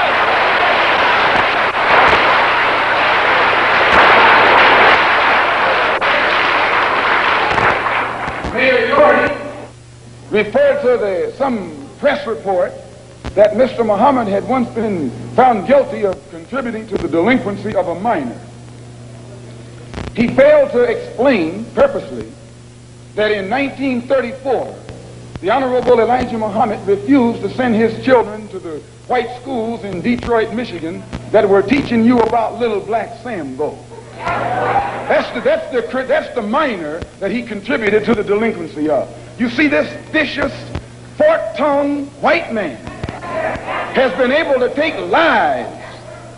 Mayor Yorty referred to some press report that Mr. Muhammad had once been found guilty of contributing to the delinquency of a minor. He failed to explain purposely that in 1934, the Honorable Elijah Muhammad refused to send his children to the white schools in Detroit, Michigan that were teaching you about little black Sambo. That's the minor that he contributed to the delinquency of. You see, this vicious, fork-tongued white man has been able to take lies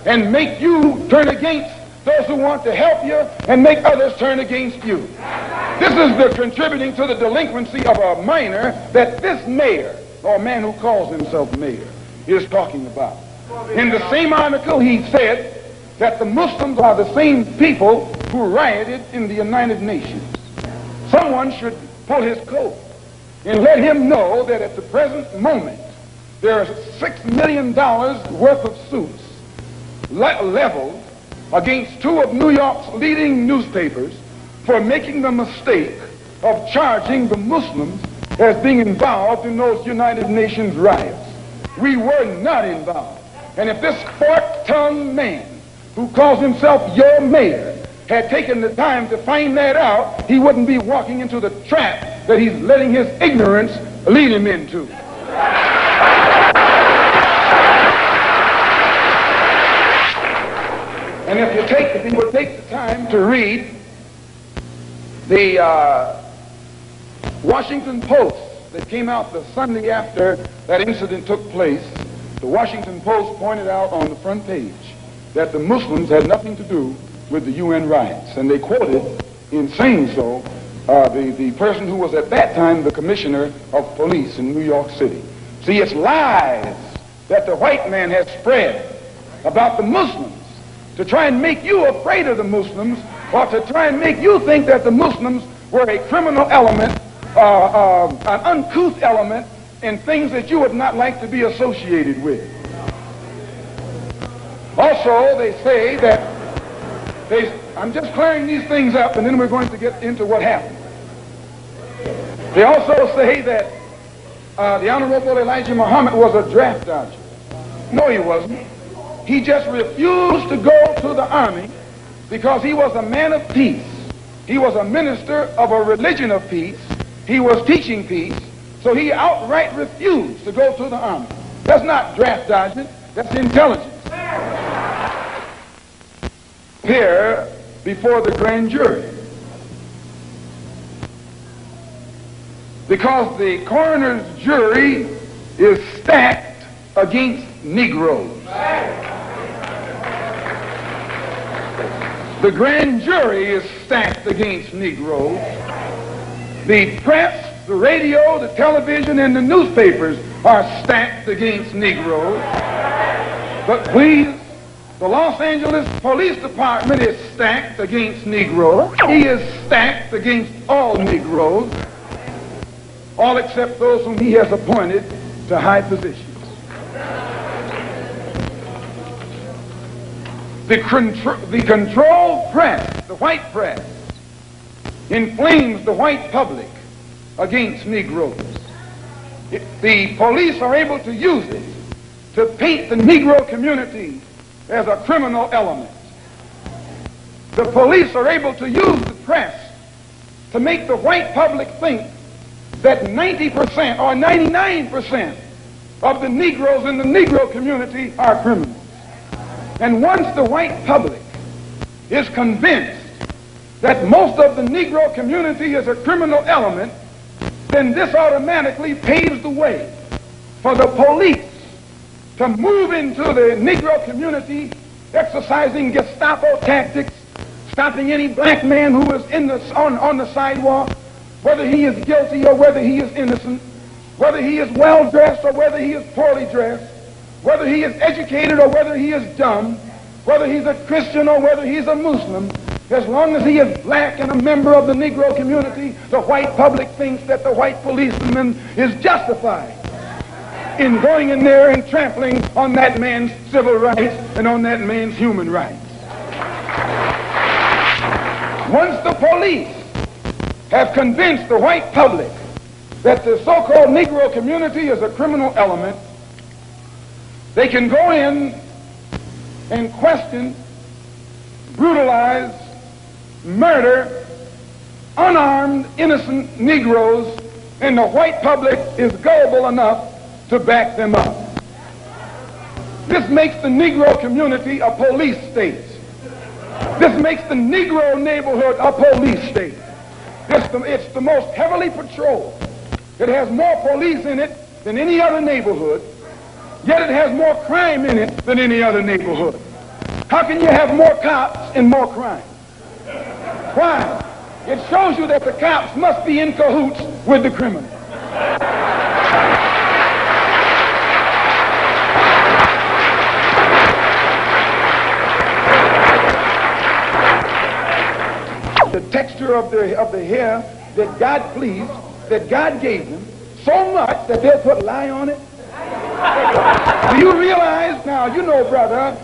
and make you turn against those who want to help you and make others turn against you. This is the contributing to the delinquency of a minor that this mayor, or man who calls himself mayor, is talking about. In the same article, he said that the Muslims are the same people who rioted in the United Nations. Someone should pull his coat and let him know that at the present moment, there are $6 million worth of suits leveled against two of New York's leading newspapers for making the mistake of charging the Muslims as being involved in those United Nations riots. We were not involved. And if this fork-tongued man who calls himself your mayor had taken the time to find that out, he wouldn't be walking into the trap that he's letting his ignorance lead him into. And if you would take the time to read the Washington Post that came out the Sunday after that incident took place, the Washington Post pointed out on the front page that the Muslims had nothing to do with the UN riots. And they quoted, in saying so, the person who was at that time the commissioner of police in New York City. See, it's lies that the white man has spread about the Muslims to try and make you afraid of the Muslims, or to try and make you think that the Muslims were a criminal element, an uncouth element, and things that you would not like to be associated with. Also, they say that I'm just clearing these things up, and then we're going to get into what happened. They also say that the Honorable Elijah Muhammad was a draft dodger. No, he wasn't. He just refused to go to the army because he was a man of peace. He was a minister of a religion of peace. He was teaching peace. So he outright refused to go to the army. That's not draft dodging. That's intelligence. Here before the grand jury, because the coroner's jury is stacked against Negroes. The grand jury is stacked against Negroes. The press, the radio, the television, and the newspapers are stacked against Negroes. But please, the Los Angeles Police Department is stacked against Negroes. He is stacked against all Negroes, all except those whom he has appointed to high positions. The control press, the white press, inflames the white public against Negroes. The police are able to use it to paint the Negro community as a criminal element. The police are able to use the press to make the white public think that 90% or 99% of the Negroes in the Negro community are criminals. And once the white public is convinced that most of the Negro community is a criminal element, then this automatically paves the way for the police to move into the Negro community, exercising Gestapo tactics, stopping any black man who is on the sidewalk, whether he is guilty or whether he is innocent, whether he is well dressed or whether he is poorly dressed, whether he is educated or whether he is dumb, whether he's a Christian or whether he's a Muslim. As long as he is black and a member of the Negro community, the white public thinks that the white policeman is justified in going in there and trampling on that man's civil rights and on that man's human rights. Once the police have convinced the white public that the so-called Negro community is a criminal element, they can go in and question, brutalize, murder unarmed, innocent Negroes and the white public is gullible enough to back them up. This makes the Negro community a police state. This makes the Negro neighborhood a police state. It's the most heavily patrolled. It has more police in it than any other neighborhood, yet it has more crime in it than any other neighborhood. How can you have more cops and more crime? Why? It shows you that the cops must be in cahoots with the criminals. The texture of the hair that God pleased, that God gave them, so much that they'll put lye on it. Do you realize now, you know, brother,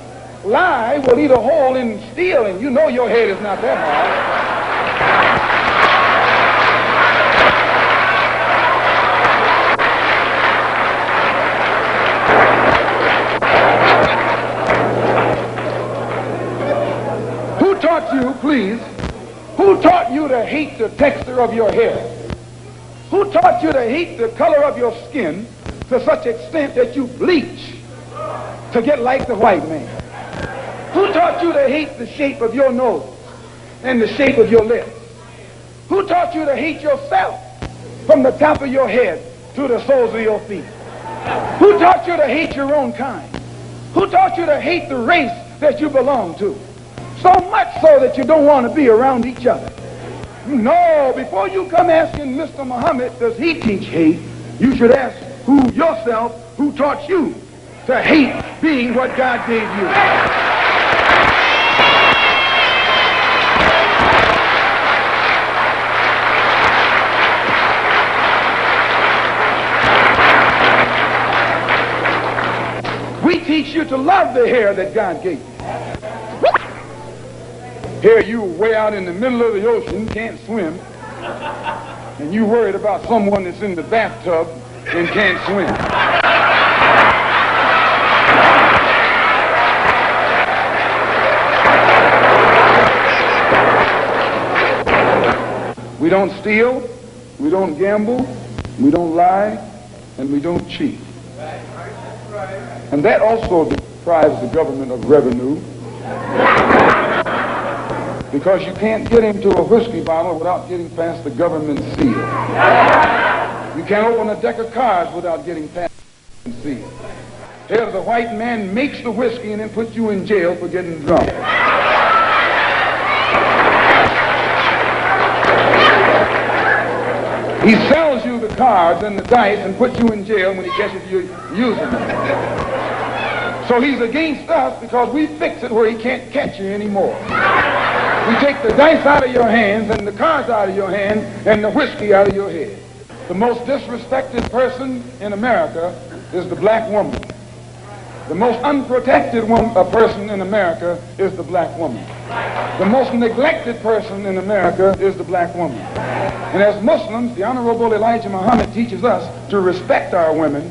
lye will eat a hole in steel, and you know your head is not that hard. Who taught you, please, who taught you to hate the texture of your hair? Who taught you to hate the color of your skin to such extent that you bleach to get like the white man? Who taught you to hate the shape of your nose and the shape of your lips? Who taught you to hate yourself from the top of your head to the soles of your feet? Who taught you to hate your own kind? Who taught you to hate the race that you belong to? So much so that you don't want to be around each other. No, before you come asking Mr. Muhammad, does he teach hate, you should ask yourself, who taught you to hate being what God gave you? We teach you to love the hair that God gave you. Here you way out in the middle of the ocean, can't swim, and you worried about someone that's in the bathtub and can't swim. We don't steal, we don't gamble, we don't lie, and we don't cheat. And that also deprives the government of revenue, because you can't get into a whiskey bottle without getting past the government seal. You can't open a deck of cards without getting past the seal. Here the white man makes the whiskey and then puts you in jail for getting drunk. He sells you the cards and the dice and puts you in jail when he catches you using them. So he's against us because we fix it where he can't catch you anymore. We take the dice out of your hands and the cards out of your hand and the whiskey out of your head. The most disrespected person in America is the black woman. The most unprotected person in America is the black woman. The most neglected person in America is the black woman. And as Muslims, the Honorable Elijah Muhammad teaches us to respect our women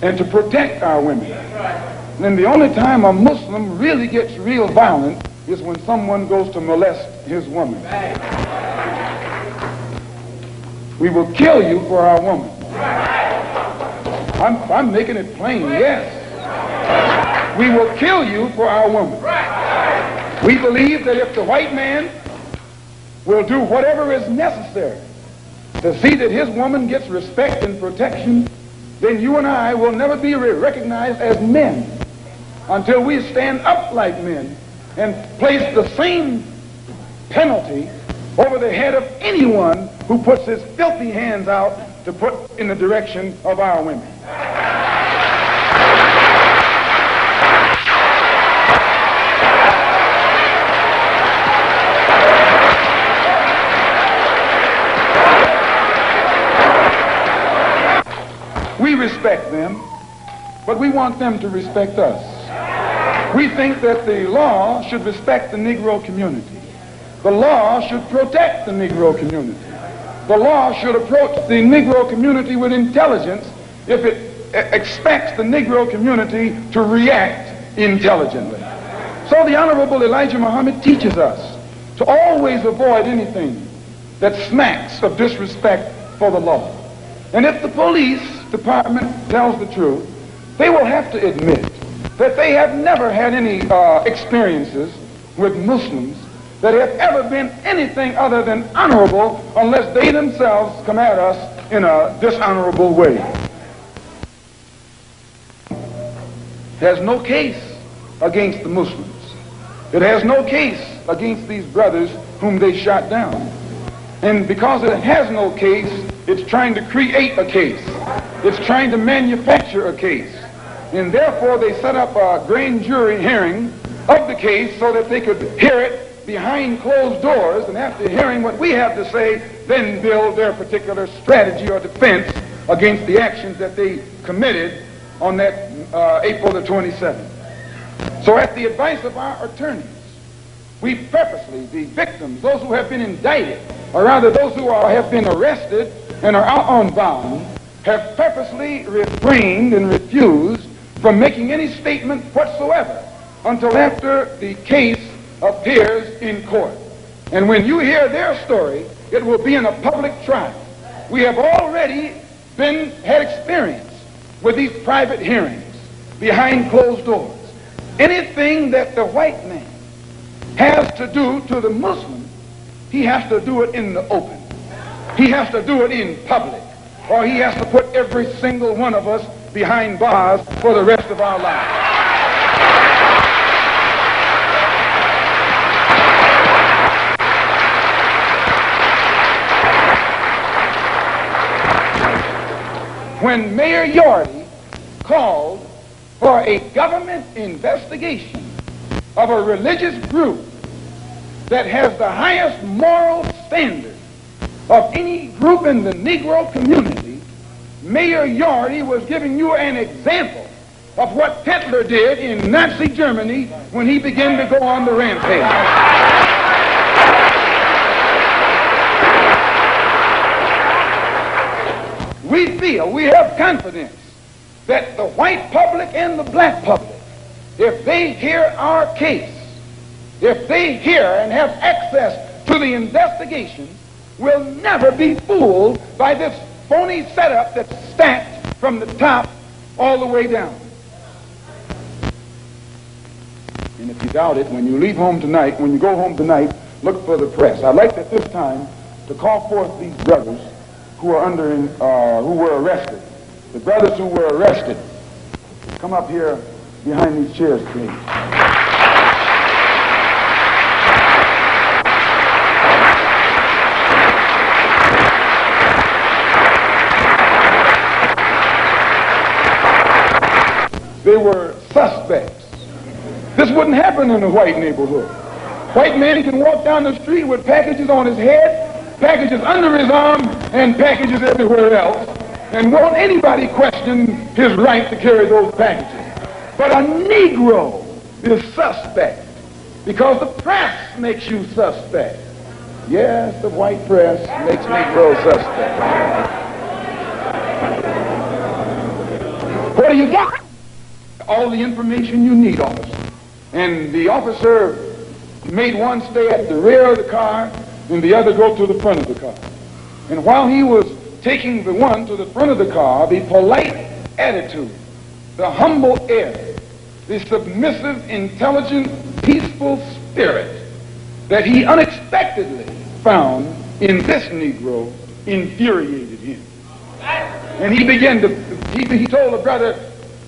and to protect our women. And the only time a Muslim really gets real violent is when someone goes to molest his woman. We will kill you for our woman. I'm making it plain, yes. We will kill you for our woman. We believe that if the white man will do whatever is necessary to see that his woman gets respect and protection, then you and I will never be recognized as men until we stand up like men and place the same penalty over the head of anyone who puts his filthy hands out to put in the direction of our women. We respect them, but we want them to respect us. We think that the law should respect the Negro community. The law should protect the Negro community. The law should approach the Negro community with intelligence if it expects the Negro community to react intelligently. So the Honorable Elijah Muhammad teaches us to always avoid anything that smacks of disrespect for the law. And if the police department tells the truth, they will have to admit that they have never had any experiences with Muslims that have ever been anything other than honorable, unless they themselves come at us in a dishonorable way. Has no case against the Muslims. It has no case against these brothers whom they shot down. And because it has no case, it's trying to create a case. It's trying to manufacture a case. And therefore they set up a grand jury hearing of the case so that they could hear it behind closed doors, and after hearing what we have to say, then build their particular strategy or defense against the actions that they committed on that April the 27th. So at the advice of our attorneys, we purposely, the victims, those who have been indicted, or rather those who have been arrested and are out on bond, have purposely refrained and refused from making any statement whatsoever until after the case appears in court. And when you hear their story, it will be in a public trial. We have already had experience with these private hearings behind closed doors. Anything that the white man has to do to the Muslim, he has to do it in the open. He has to do it in public, or he has to put every single one of us behind bars for the rest of our lives. When Mayor Yorty called for a government investigation of a religious group that has the highest moral standard of any group in the Negro community, Mayor Yorty was giving you an example of what Hitler did in Nazi Germany when he began to go on the rampage. We have confidence that the white public and the black public, if they hear our case, if they hear and have access to the investigation, will never be fooled by this phony setup that's stacked from the top all the way down. And if you doubt it, when you leave home tonight, when you go home tonight, look for the press. I'd like at this time to call forth these brothers who are who were arrested. The brothers who were arrested, come up here behind these chairs, please. They were suspects. This wouldn't happen in a white neighborhood. White man can walk down the street with packages on his head, packages under his arm, and packages everywhere else, and won't anybody question his right to carry those packages. But a Negro is suspect because the press makes you suspect. Yes, the white press makes Negro suspect. What do you got? All the information you need, officer. And the officer made one stay at the rear of the car and the other go to the front of the car. And while he was taking the one to the front of the car, the polite attitude, the humble air, the submissive, intelligent, peaceful spirit that he unexpectedly found in this Negro infuriated him. And he began to, he told the brother,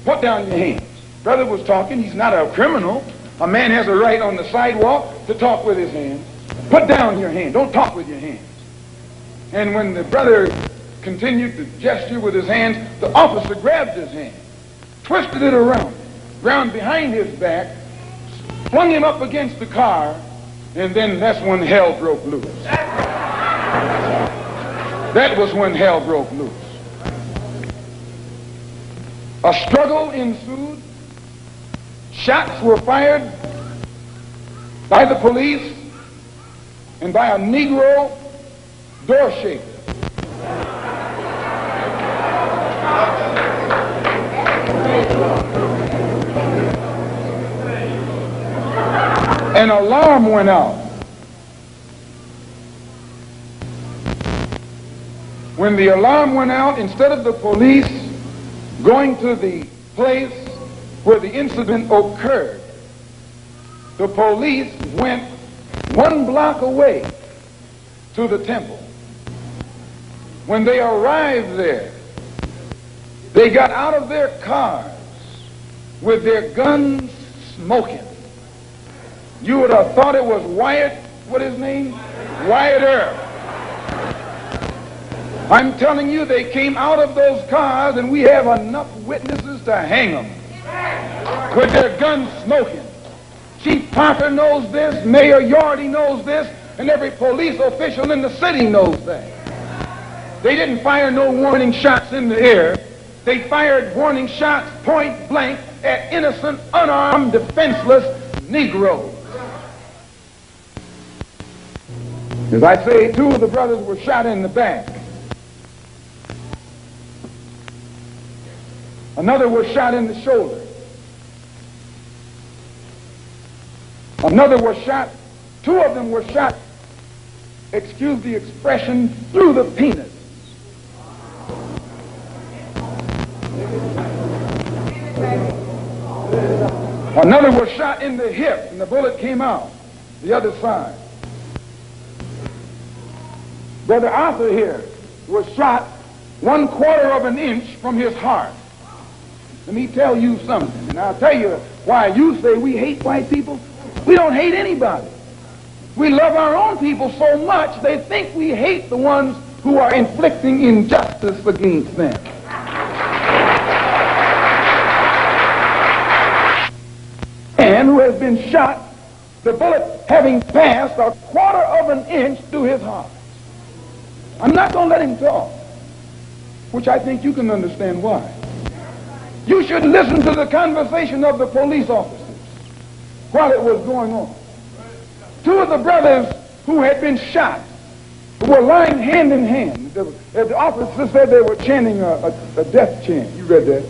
put down your hands. Brother was talking, he's not a criminal. A man has a right on the sidewalk to talk with his hands. Put down your hand, don't talk with your hands. And when the brother continued to gesture with his hands, the officer grabbed his hand, twisted it around behind his back, flung him up against the car, and then that's when hell broke loose. That was when hell broke loose. A struggle ensued. Shots were fired by the police and by a Negro door shaker. An alarm went out. When the alarm went out, instead of the police going to the place where the incident occurred, the police went 1 block away to the temple. When they arrived there, they got out of their cars with their guns smoking. You would have thought it was Wyatt, what his name? Wyatt Earp. I'm telling you, they came out of those cars, and we have enough witnesses to hang them with their guns smoking. Chief Parker knows this, Mayor Yorty knows this, and every police official in the city knows that. They didn't fire no warning shots in the air. They fired warning shots point blank at innocent, unarmed, defenseless Negroes. As I say, 2 of the brothers were shot in the back. Another was shot in the shoulder. Another was shot, 2 of them were shot, excuse the expression, through the penis. Another was shot in the hip, and the bullet came out the other side. Brother Arthur here was shot 1/4 of an inch from his heart. Let me tell you something, and I'll tell you why you say we hate white people. We don't hate anybody. We love our own people so much they think we hate the ones who are inflicting injustice against them. And who has been shot, the bullet having passed 1/4 of an inch through his heart. I'm not going to let him talk, which I think you can understand why. You should listen to the conversation of the police officers while it was going on. 2 of the brothers who had been shot were lying hand in hand. The officer said they were chanting a death chant. You read that?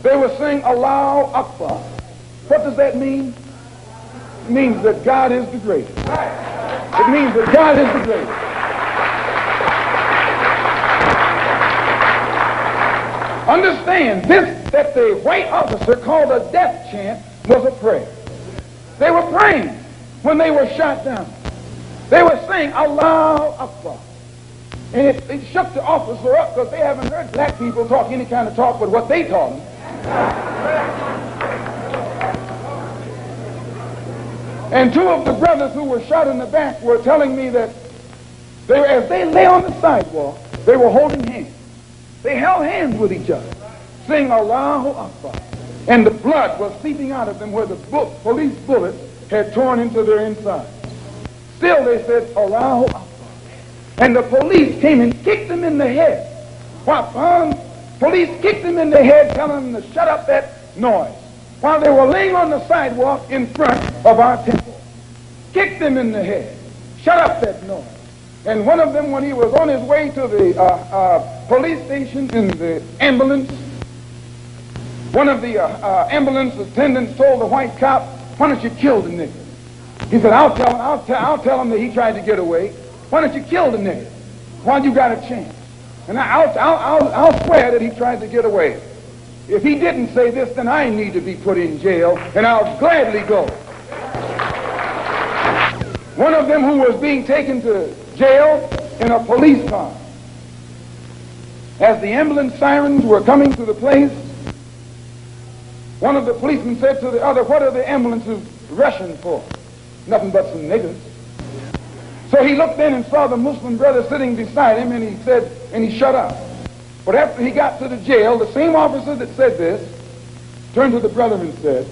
They were saying, Allahu Akbar. What does that mean? It means that God is the greatest. It means that God is the greatest. Understand, this that the white officer called a death chant was a prayer. They were praying when they were shot down. They were saying, Allahu Akbar. And it shook the officer up because they haven't heard black people talk any kind of talk but what they taught them. And 2 of the brothers who were shot in the back were telling me that as they lay on the sidewalk, they were holding hands. They held hands with each other, saying Allahu Akbar. And the blood was seeping out of them where the police bullets had torn into their insides. Still they said Allahu Akbar. And the police came and kicked them in the head. Police kicked them in the head, telling them to shut up that noise, while they were laying on the sidewalk in front of our temple. Kicked them in the head. Shut up that noise. And one of them, when he was on his way to the police station in the ambulance, one of the ambulance attendants told the white cop, why don't you kill the nigger? He said, I'll tell him that he tried to get away. Why don't you kill the nigger while you got a chance? And I'll swear that he tried to get away. If he didn't say this, then I need to be put in jail, and I'll gladly go. One of them who was being taken to jail in a police car. As the ambulance sirens were coming to the place, one of the policemen said to the other, what are the ambulances rushing for? Nothing but some niggers. So he looked in and saw the Muslim brother sitting beside him, and he said, and he shut up. But after he got to the jail, the same officer that said this turned to the brother and said,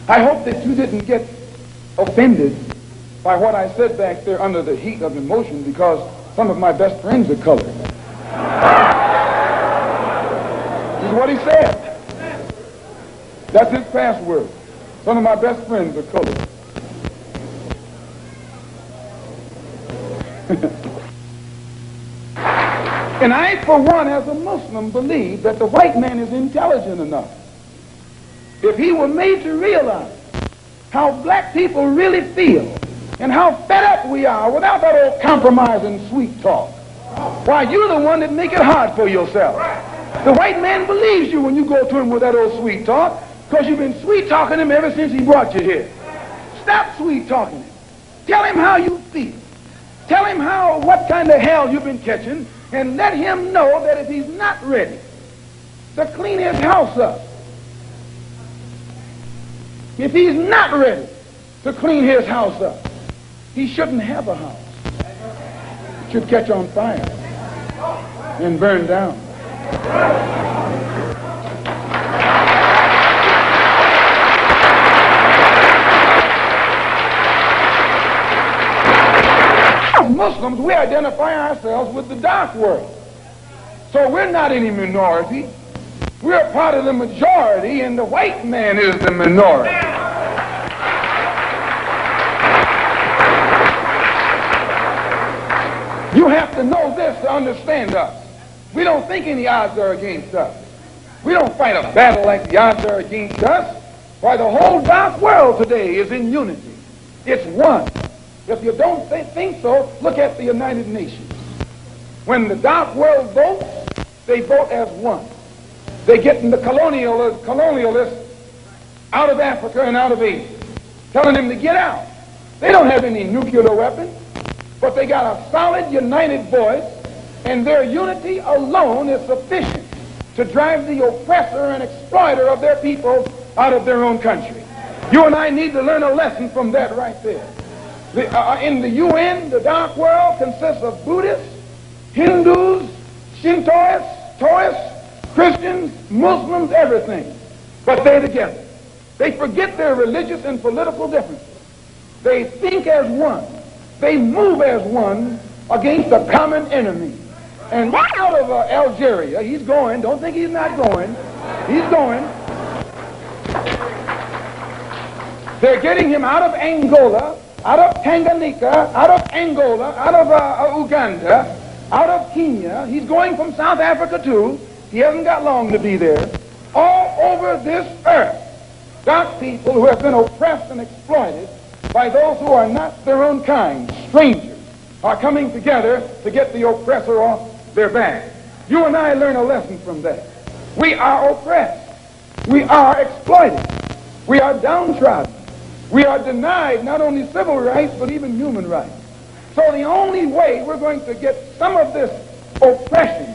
I hope that you didn't get offended by what I said back there under the heat of emotion, because some of my best friends are colored. This is what he said. That's his password. Some of my best friends are colored. And I, for one, as a Muslim, believe that the white man is intelligent enough. If he were made to realize how black people really feel and how fed up we are without that old compromise and sweet talk. Why, you're the one that make it hard for yourself. The white man believes you when you go to him with that old sweet talk, because you've been sweet talking him ever since he brought you here. Stop sweet talking him. Tell him how you feel. Tell him what kind of hell you've been catching, and let him know that if he's not ready to clean his house up, if he's not ready to clean his house up, he shouldn't have a house. It should catch on fire and burn down. Muslims, we identify ourselves with the dark world. So we're not any minority. We're part of the majority, and the white man is the minority. You have to know this to understand us. We don't think any odds are against us. We don't fight a battle like the odds are against us. Why, the whole dark world today is in unity. It's one. If you don't think so, look at the United Nations. When the dark world votes, they vote as one. They get the colonialists out of Africa and out of Asia, telling them to get out. They don't have any nuclear weapons, but they got a solid united voice, and their unity alone is sufficient to drive the oppressor and exploiter of their people out of their own country. You and I need to learn a lesson from that right there. In the UN, the dark world consists of Buddhists, Hindus, Shintoists, Taoists, Christians, Muslims, everything. But they're together. They forget their religious and political differences. They think as one. They move as one against a common enemy. And out of Algeria, he's going. Don't think he's not going. He's going. They're getting him out of Angola, out of Tanganyika, out of Angola, out of Uganda, out of Kenya. He's going from South Africa too. He hasn't got long to be there. All over this earth, dark people who have been oppressed and exploited by those who are not their own kind, strangers, are coming together to get the oppressor off their back. You and I learn a lesson from that. We are oppressed. We are exploited. We are downtrodden. We are denied not only civil rights, but even human rights. So the only way we're going to get some of this oppression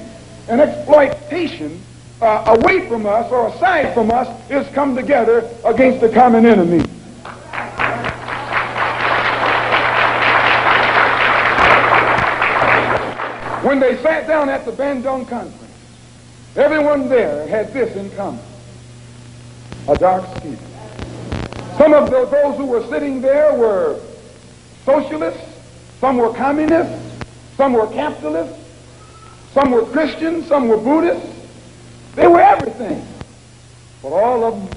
and exploitation away from us or aside from us is come together against the common enemy. When they sat down at the Bandung Conference, everyone there had this in common: a dark skin. Some of those who were sitting there were socialists, some were communists, some were capitalists, some were Christians, some were Buddhists. They were everything. But all of them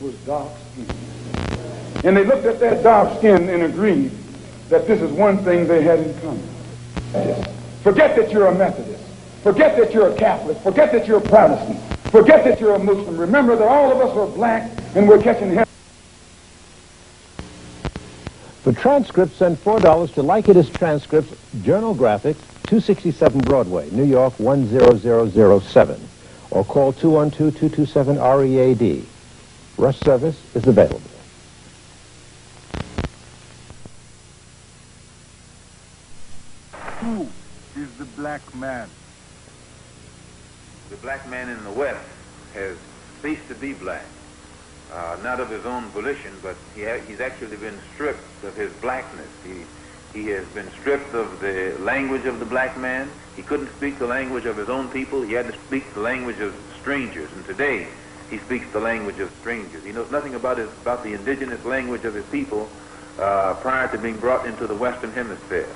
was dark skin. And they looked at that dark skin and agreed that this is one thing they had in common. Forget that you're a Methodist. Forget that you're a Catholic. Forget that you're a Protestant. Forget that you're a Muslim. Remember that all of us are black and we're catching hell. For transcripts, send $4 to Like It Is Transcripts, Journal Graphics, 267 Broadway, New York 10007, or call 212-227-READ. Rush service is available. Who is the black man? The black man in the West has ceased to be black. Not of his own volition, but he's actually been stripped of his blackness. He has been stripped of the language of the black man. He couldn't speak the language of his own people. He had to speak the language of strangers. And today, he speaks the language of strangers. He knows nothing about the indigenous language of his people prior to being brought into the Western Hemisphere.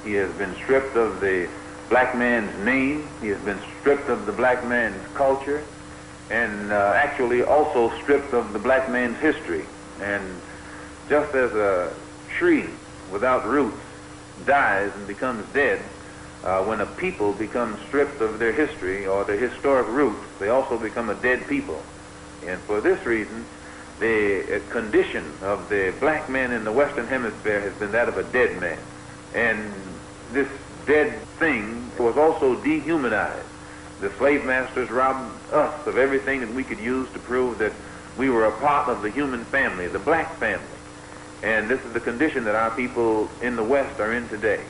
He has been stripped of the black man's name. He has been stripped of the black man's culture, and actually also stripped of the black man's history. And just as a tree without roots dies and becomes dead, when a people becomes stripped of their history or their historic roots, they also become a dead people. And for this reason, the condition of the black man in the Western Hemisphere has been that of a dead man. And this dead thing was also dehumanized. The slave masters robbed us of everything that we could use to prove that we were a part of the human family, the black family. And this is the condition that our people in the West are in today.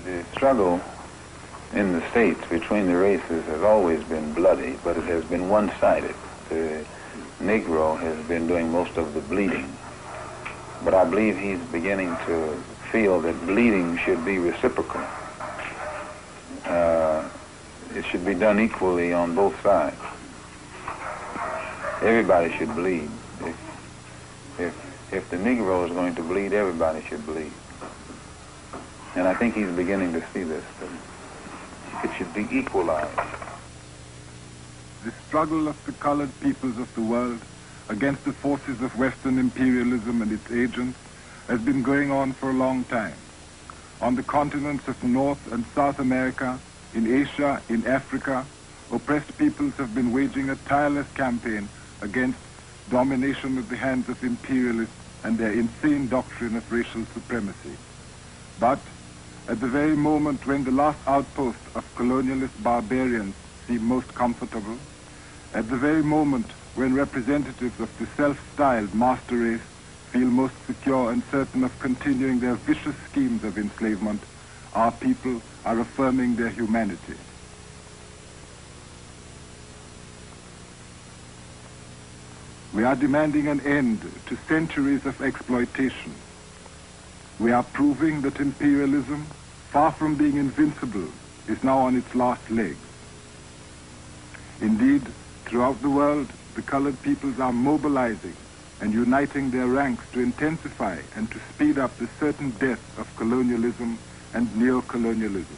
The struggle in the States between the races has always been bloody, but it has been one-sided. The Negro has been doing most of the bleeding, but I believe he's beginning to feel that bleeding should be reciprocal. It should be done equally on both sides. Everybody should bleed. If the Negro is going to bleed, everybody should bleed. And I think he's beginning to see this, that it should be equalized. The struggle of the colored peoples of the world against the forces of Western imperialism and its agents has been going on for a long time. On the continents of North and South America, in Asia, in Africa, oppressed peoples have been waging a tireless campaign against domination at the hands of imperialists and their insane doctrine of racial supremacy. But at the very moment when the last outpost of colonialist barbarians seem most comfortable, at the very moment when representatives of the self-styled master race feel most secure and certain of continuing their vicious schemes of enslavement, our people are affirming their humanity. We are demanding an end to centuries of exploitation. We are proving that imperialism, far from being invincible, is now on its last legs. Indeed, throughout the world, the colored peoples are mobilizing and uniting their ranks to intensify and to speed up the certain death of colonialism and neo-colonialism.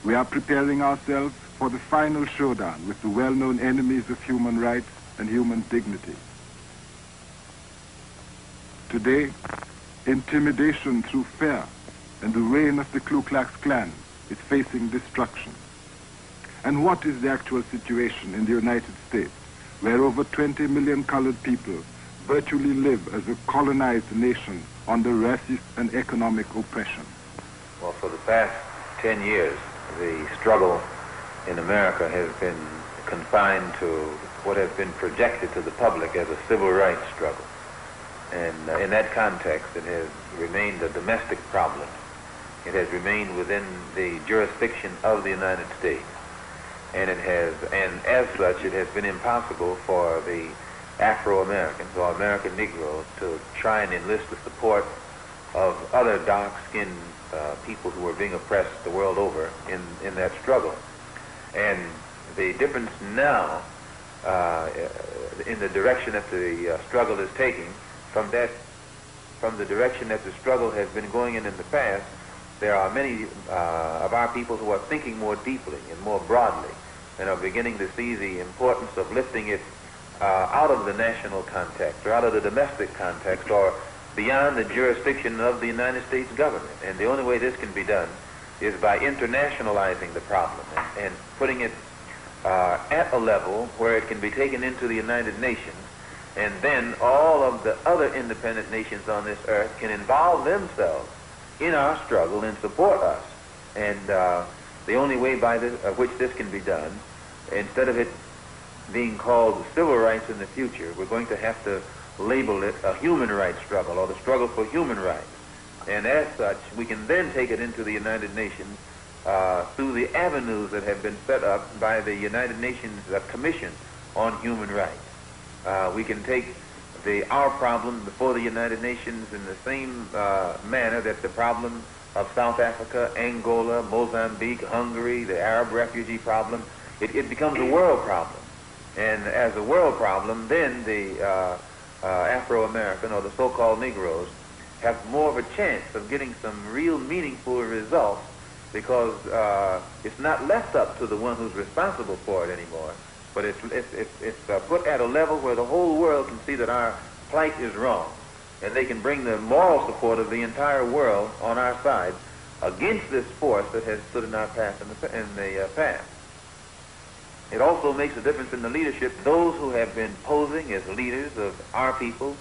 We are preparing ourselves for the final showdown with the well-known enemies of human rights and human dignity. Today, intimidation through fear and the reign of the Ku Klux Klan is facing destruction. And what is the actual situation in the United States, where over 20 million colored people virtually live as a colonized nation under racist and economic oppression? Well, for the past 10 years, the struggle in America has been confined to what has been projected to the public as a civil rights struggle. And in that context, it has remained a domestic problem. It has remained within the jurisdiction of the United States. And as such, it has been impossible for the Afro-Americans or American Negroes to try and enlist the support of other dark-skinned people who were being oppressed the world over in that struggle. And the difference now in the direction that the struggle is taking from the direction that the struggle has been going in the past, there are many of our people who are thinking more deeply and more broadly and are beginning to see the importance of lifting it out of the national context or out of the domestic context or beyond the jurisdiction of the United States government. And the only way this can be done is by internationalizing the problem and putting it at a level where it can be taken into the United Nations, and then all of the other independent nations on this earth can involve themselves in our struggle and support us. And the only way by which this can be done, instead of it being called civil rights in the future, we're going to have to label it a human rights struggle or the struggle for human rights. And as such, we can then take it into the United Nations through the avenues that have been set up by the United Nations Commission on Human Rights. We can take our problem before the United Nations in the same manner that the problem of South Africa, Angola, Mozambique, Hungary, the Arab refugee problem, it becomes a world problem. And as a world problem, then the Afro-American or the so-called Negroes have more of a chance of getting some real meaningful results, because it's not left up to the one who's responsible for it anymore. but it's put at a level where the whole world can see that our plight is wrong, and they can bring the moral support of the entire world on our side against this force that has stood in our path in the past. It also makes a difference in the leadership. Those who have been posing as leaders of our people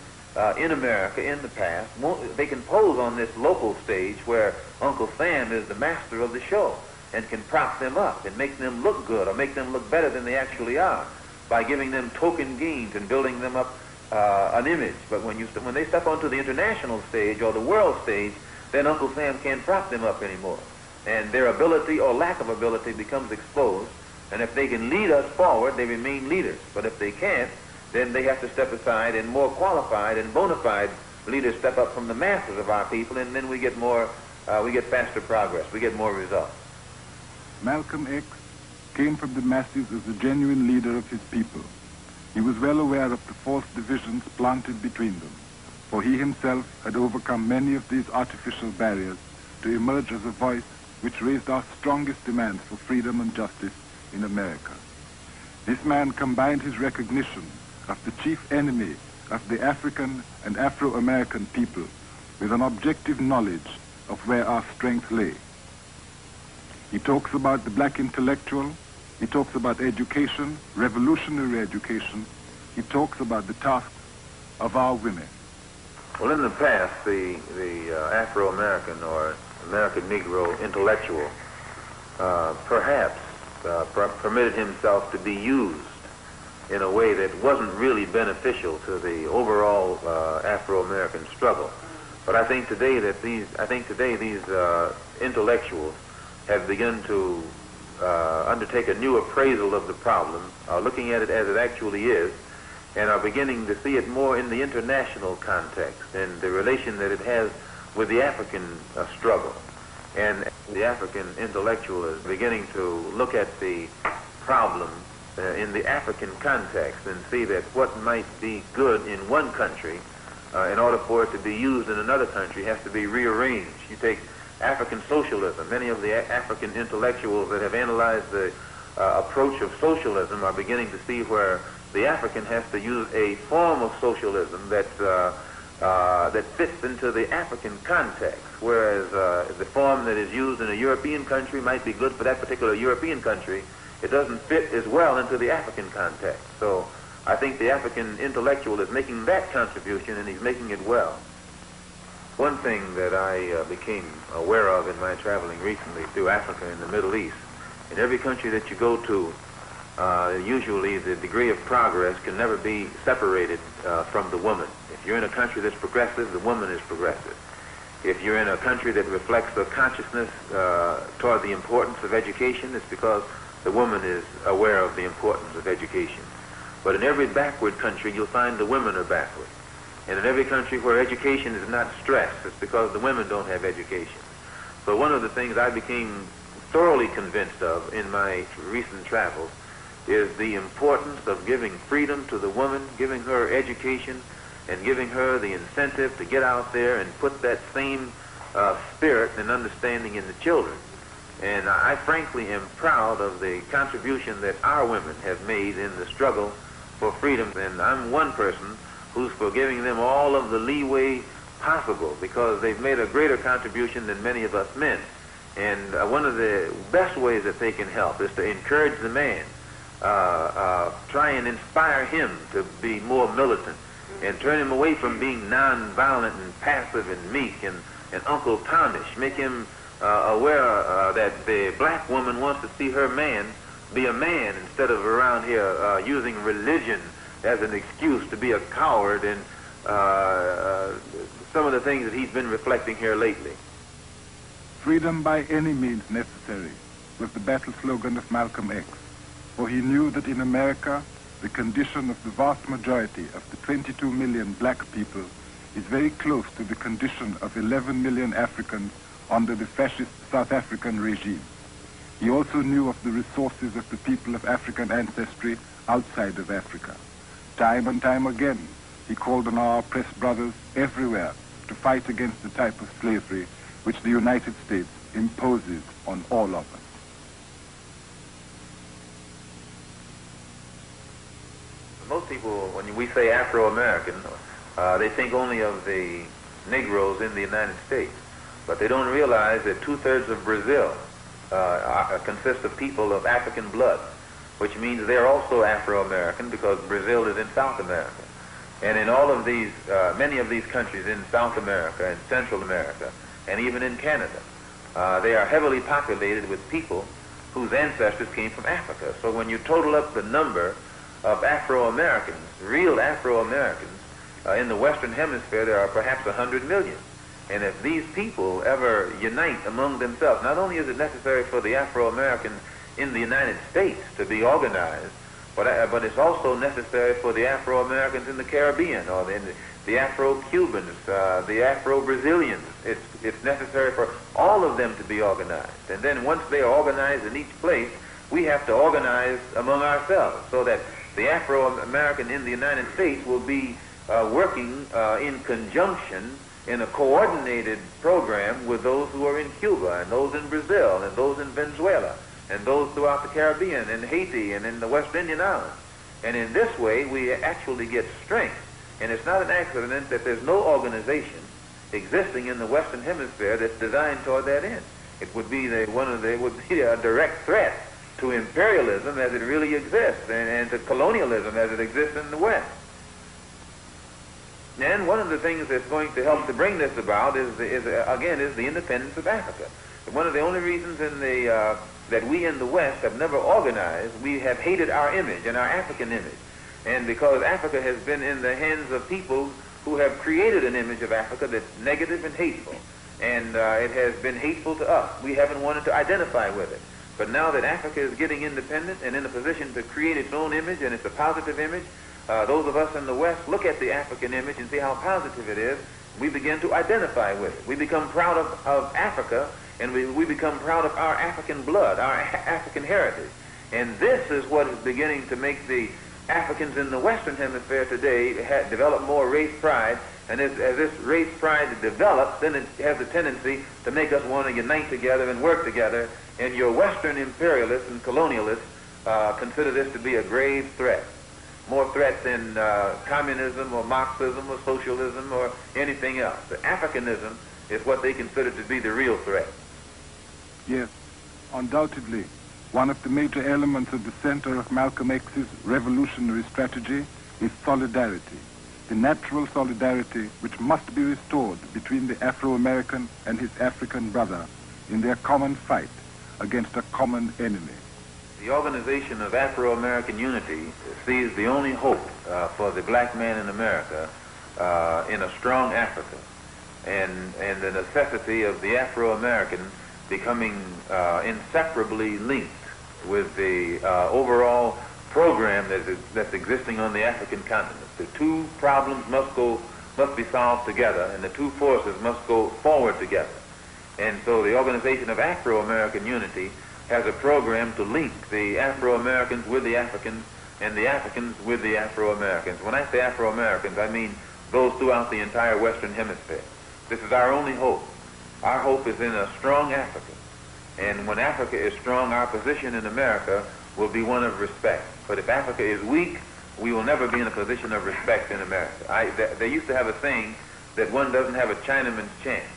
in America in the past, they can pose on this local stage where Uncle Sam is the master of the show and can prop them up and make them look good or make them look better than they actually are by giving them token gains and building them up an image. But when they step onto the international stage or the world stage, then Uncle Sam can't prop them up anymore. And their ability or lack of ability becomes exposed. And if they can lead us forward, they remain leaders. But if they can't, then they have to step aside, and more qualified and bona fide leaders step up from the masses of our people, and then we get faster progress, we get more results. Malcolm X came from the masses as a genuine leader of his people. He was well aware of the false divisions planted between them, for he himself had overcome many of these artificial barriers to emerge as a voice which raised our strongest demands for freedom and justice in America. This man combined his recognition of the chief enemy of the African and Afro-American people with an objective knowledge of where our strength lay. He talks about the black intellectual, he talks about education, revolutionary education, he talks about the tasks of our women. Well, in the past, the Afro-American or American Negro intellectual perhaps permitted himself to be used in a way that wasn't really beneficial to the overall Afro-American struggle. But I think today these intellectuals have begun to undertake a new appraisal of the problem, looking at it as it actually is, and are beginning to see it more in the international context and the relation that it has with the African struggle. And the African intellectual is beginning to look at the problem in the African context and see that what might be good in one country, in order for it to be used in another country, has to be rearranged. You take African socialism. Many of the African intellectuals that have analyzed the approach of socialism are beginning to see where the African has to use a form of socialism that fits into the African context, whereas the form that is used in a European country might be good for that particular European country. It doesn't fit as well into the African context. So I think the African intellectual is making that contribution, and he's making it well. One thing that I became aware of in my traveling recently through Africa and the Middle East, in every country that you go to, usually the degree of progress can never be separated from the woman. If you're in a country that's progressive, the woman is progressive. If you're in a country that reflects a consciousness toward the importance of education, it's because the woman is aware of the importance of education. But in every backward country, you'll find the women are backward. And in every country where education is not stressed, it's because the women don't have education. So one of the things I became thoroughly convinced of in my recent travels is the importance of giving freedom to the woman, giving her education, and giving her the incentive to get out there and put that same spirit and understanding in the children. And I frankly am proud of the contribution that our women have made in the struggle for freedom. And I'm one person who's for giving them all of the leeway possible, because they've made a greater contribution than many of us men. And one of the best ways that they can help is to encourage the man, try and inspire him to be more militant, and turn him away from being nonviolent and passive and meek and Uncle Tomish. Make him aware that the black woman wants to see her man be a man, instead of around here using religion as an excuse to be a coward, and some of the things that he's been reflecting here lately. Freedom by any means necessary was the battle slogan of Malcolm X, for he knew that in America the condition of the vast majority of the 22 million black people is very close to the condition of 11 million Africans under the fascist South African regime. He also knew of the resources of the people of African ancestry outside of Africa. Time and time again, he called on our oppressed brothers everywhere to fight against the type of slavery which the United States imposes on all of us. most people, when we say Afro-American, they think only of the Negroes in the United States. But they don't realize that 2/3 of Brazil consists of people of African blood, which means they're also Afro-American because Brazil is in South America. And in all of these, many of these countries in South America and Central America, and even in Canada, they are heavily populated with people whose ancestors came from Africa. So when you total up the number of Afro-Americans, real Afro-Americans, in the Western Hemisphere, there are perhaps 100 million. And if these people ever unite among themselves, not only is it necessary for the Afro-Americans in the United States to be organized, but it's also necessary for the Afro-Americans in the Caribbean, or the Afro-Cubans, the Afro-Brazilians. It's necessary for all of them to be organized. And then once they are organized in each place, we have to organize among ourselves so that the Afro-American in the United States will be working in conjunction in a coordinated program with those who are in Cuba, and those in Brazil, and those in Venezuela, and those throughout the Caribbean, and Haiti, and in the West Indian Islands. And in this way, we actually get strength. And it's not an accident that there's no organization existing in the Western Hemisphere that's designed toward that end. It would be it would be a direct threat to imperialism as it really exists, and to colonialism as it exists in the West. And one of the things that's going to help to bring this about is the independence of Africa. One of the only reasons that we in the West have never organized, we have hated our image and our African image. And because Africa has been in the hands of people who have created an image of Africa that's negative and hateful. And it has been hateful to us. We haven't wanted to identify with it. But now that Africa is getting independent and in a position to create its own image, and it's a positive image, those of us in the West look at the African image and see how positive it is. We begin to identify with it. We become proud of Africa, and we become proud of our African blood, our African heritage. And this is what is beginning to make the Africans in the Western Hemisphere today develop more race pride. And as this race pride develops, then it has a tendency to make us want to unite together and work together. And your Western imperialists and colonialists consider this to be a grave threat. More threat than communism or Marxism or socialism or anything else. The Africanism is what they consider to be the real threat. Yes, undoubtedly. One of the major elements at the center of Malcolm X's revolutionary strategy is solidarity. The natural solidarity which must be restored between the Afro-American and his African brother in their common fight against a common enemy. The Organization of Afro-American Unity sees the only hope for the black man in America in a strong Africa, and the necessity of the Afro-American becoming inseparably linked with the overall program that's existing on the African continent. The two problems must be solved together, and the two forces must go forward together. And so the Organization of Afro-American Unity has a program to link the Afro-Americans with the Africans and the Africans with the Afro-Americans. When I say Afro-Americans, I mean those throughout the entire Western Hemisphere. This is our only hope. Our hope is in a strong Africa. And when Africa is strong, our position in America will be one of respect. But if Africa is weak, we will never be in a position of respect in America. They used to have a saying that one doesn't have a Chinaman's chance.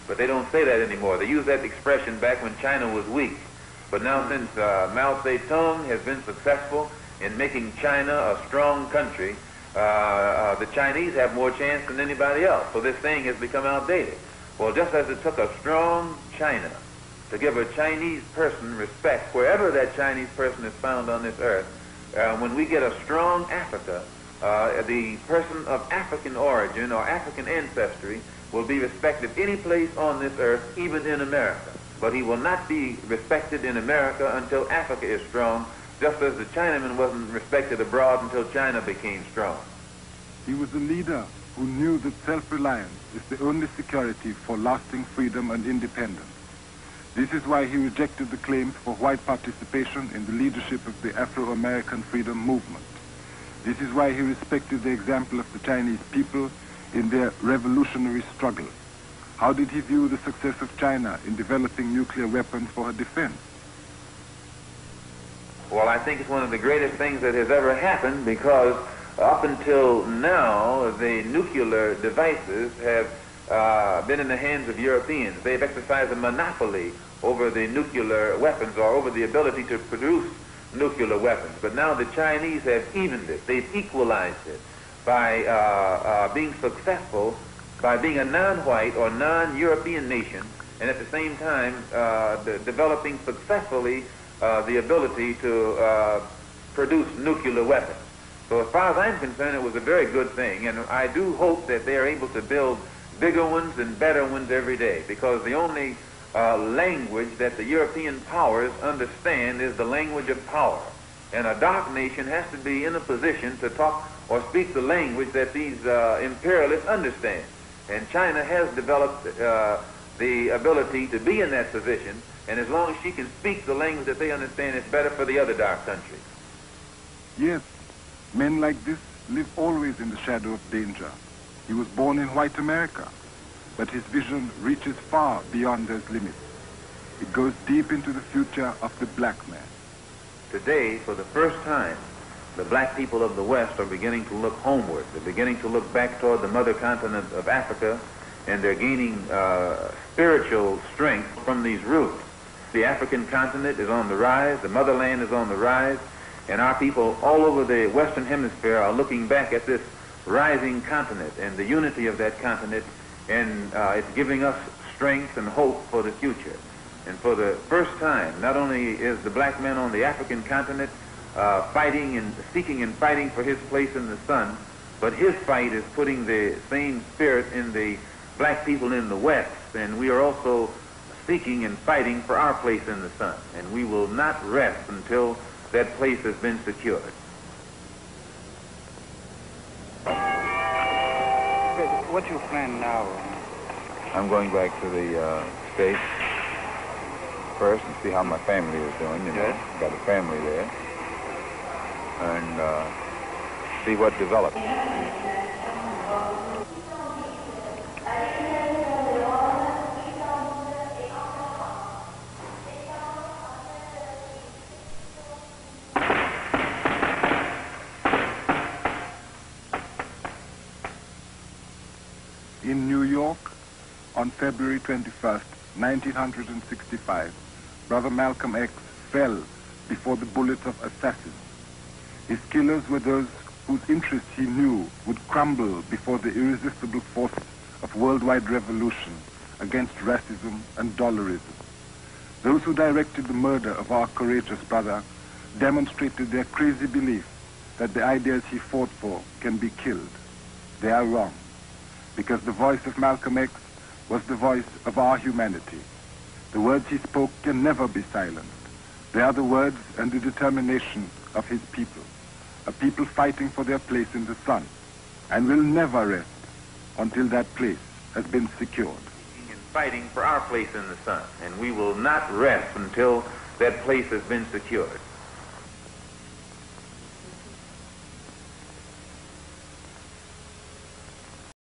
But they don't say that anymore. They used that expression back when China was weak. But now since Mao Zedong has been successful in making China a strong country, the Chinese have more chance than anybody else. So this saying has become outdated. Well, just as it took a strong China to give a Chinese person respect wherever that Chinese person is found on this earth, when we get a strong Africa, the person of African origin or African ancestry will be respected any place on this earth, even in America. But he will not be respected in America until Africa is strong, just as the Chinaman wasn't respected abroad until China became strong. He was a leader who knew that self-reliance is the only security for lasting freedom and independence. This is why he rejected the claims for white participation in the leadership of the Afro-American freedom movement. This is why he respected the example of the Chinese people in their revolutionary struggle. How did he view the success of China in developing nuclear weapons for her defense? Well, I think it's one of the greatest things that has ever happened, because up until now, the nuclear devices have been in the hands of Europeans. They've exercised a monopoly over the nuclear weapons, or over the ability to produce nuclear weapons. But now the Chinese have evened it. They've equalized it by being successful, by being a non-white or non-European nation, and at the same time developing successfully the ability to produce nuclear weapons. So as far as I'm concerned, it was a very good thing, and I do hope that they are able to build bigger ones and better ones every day, because the only language that the European powers understand is the language of power. And a dark nation has to be in a position to talk or speak the language that these imperialists understand. And China has developed the ability to be in that position, and as long as she can speak the language that they understand, it's better for the other dark countries. Yes, men like this live always in the shadow of danger. He was born in white America, but his vision reaches far beyond those limits. It goes deep into the future of the black man. Today, for the first time, the black people of the West are beginning to look homeward. They're beginning to look back toward the mother continent of Africa, and they're gaining spiritual strength from these roots. The African continent is on the rise, the motherland is on the rise, and our people all over the Western Hemisphere are looking back at this rising continent and the unity of that continent, and it's giving us strength and hope for the future. And for the first time, not only is the black man on the African continent fighting and seeking and fighting for his place in the sun, but his fight is putting the same spirit in the black people in the West, and we are also seeking and fighting for our place in the sun, and we will not rest until that place has been secured. What's your plan now? I'm going back to the States first and see how my family is doing, you know. Yes. Got a family there. And see what develops. In New York, on February 21st, 1965, Brother Malcolm X fell before the bullets of assassins. His killers were those whose interests he knew would crumble before the irresistible force of worldwide revolution against racism and dollarism. Those who directed the murder of our courageous brother demonstrated their crazy belief that the ideas he fought for can be killed. They are wrong, because the voice of Malcolm X was the voice of our humanity. The words he spoke can never be silenced. They are the words and the determination of his people, a people fighting for their place in the sun, and will never rest until that place has been secured. And fighting for our place in the sun, and we will not rest until that place has been secured.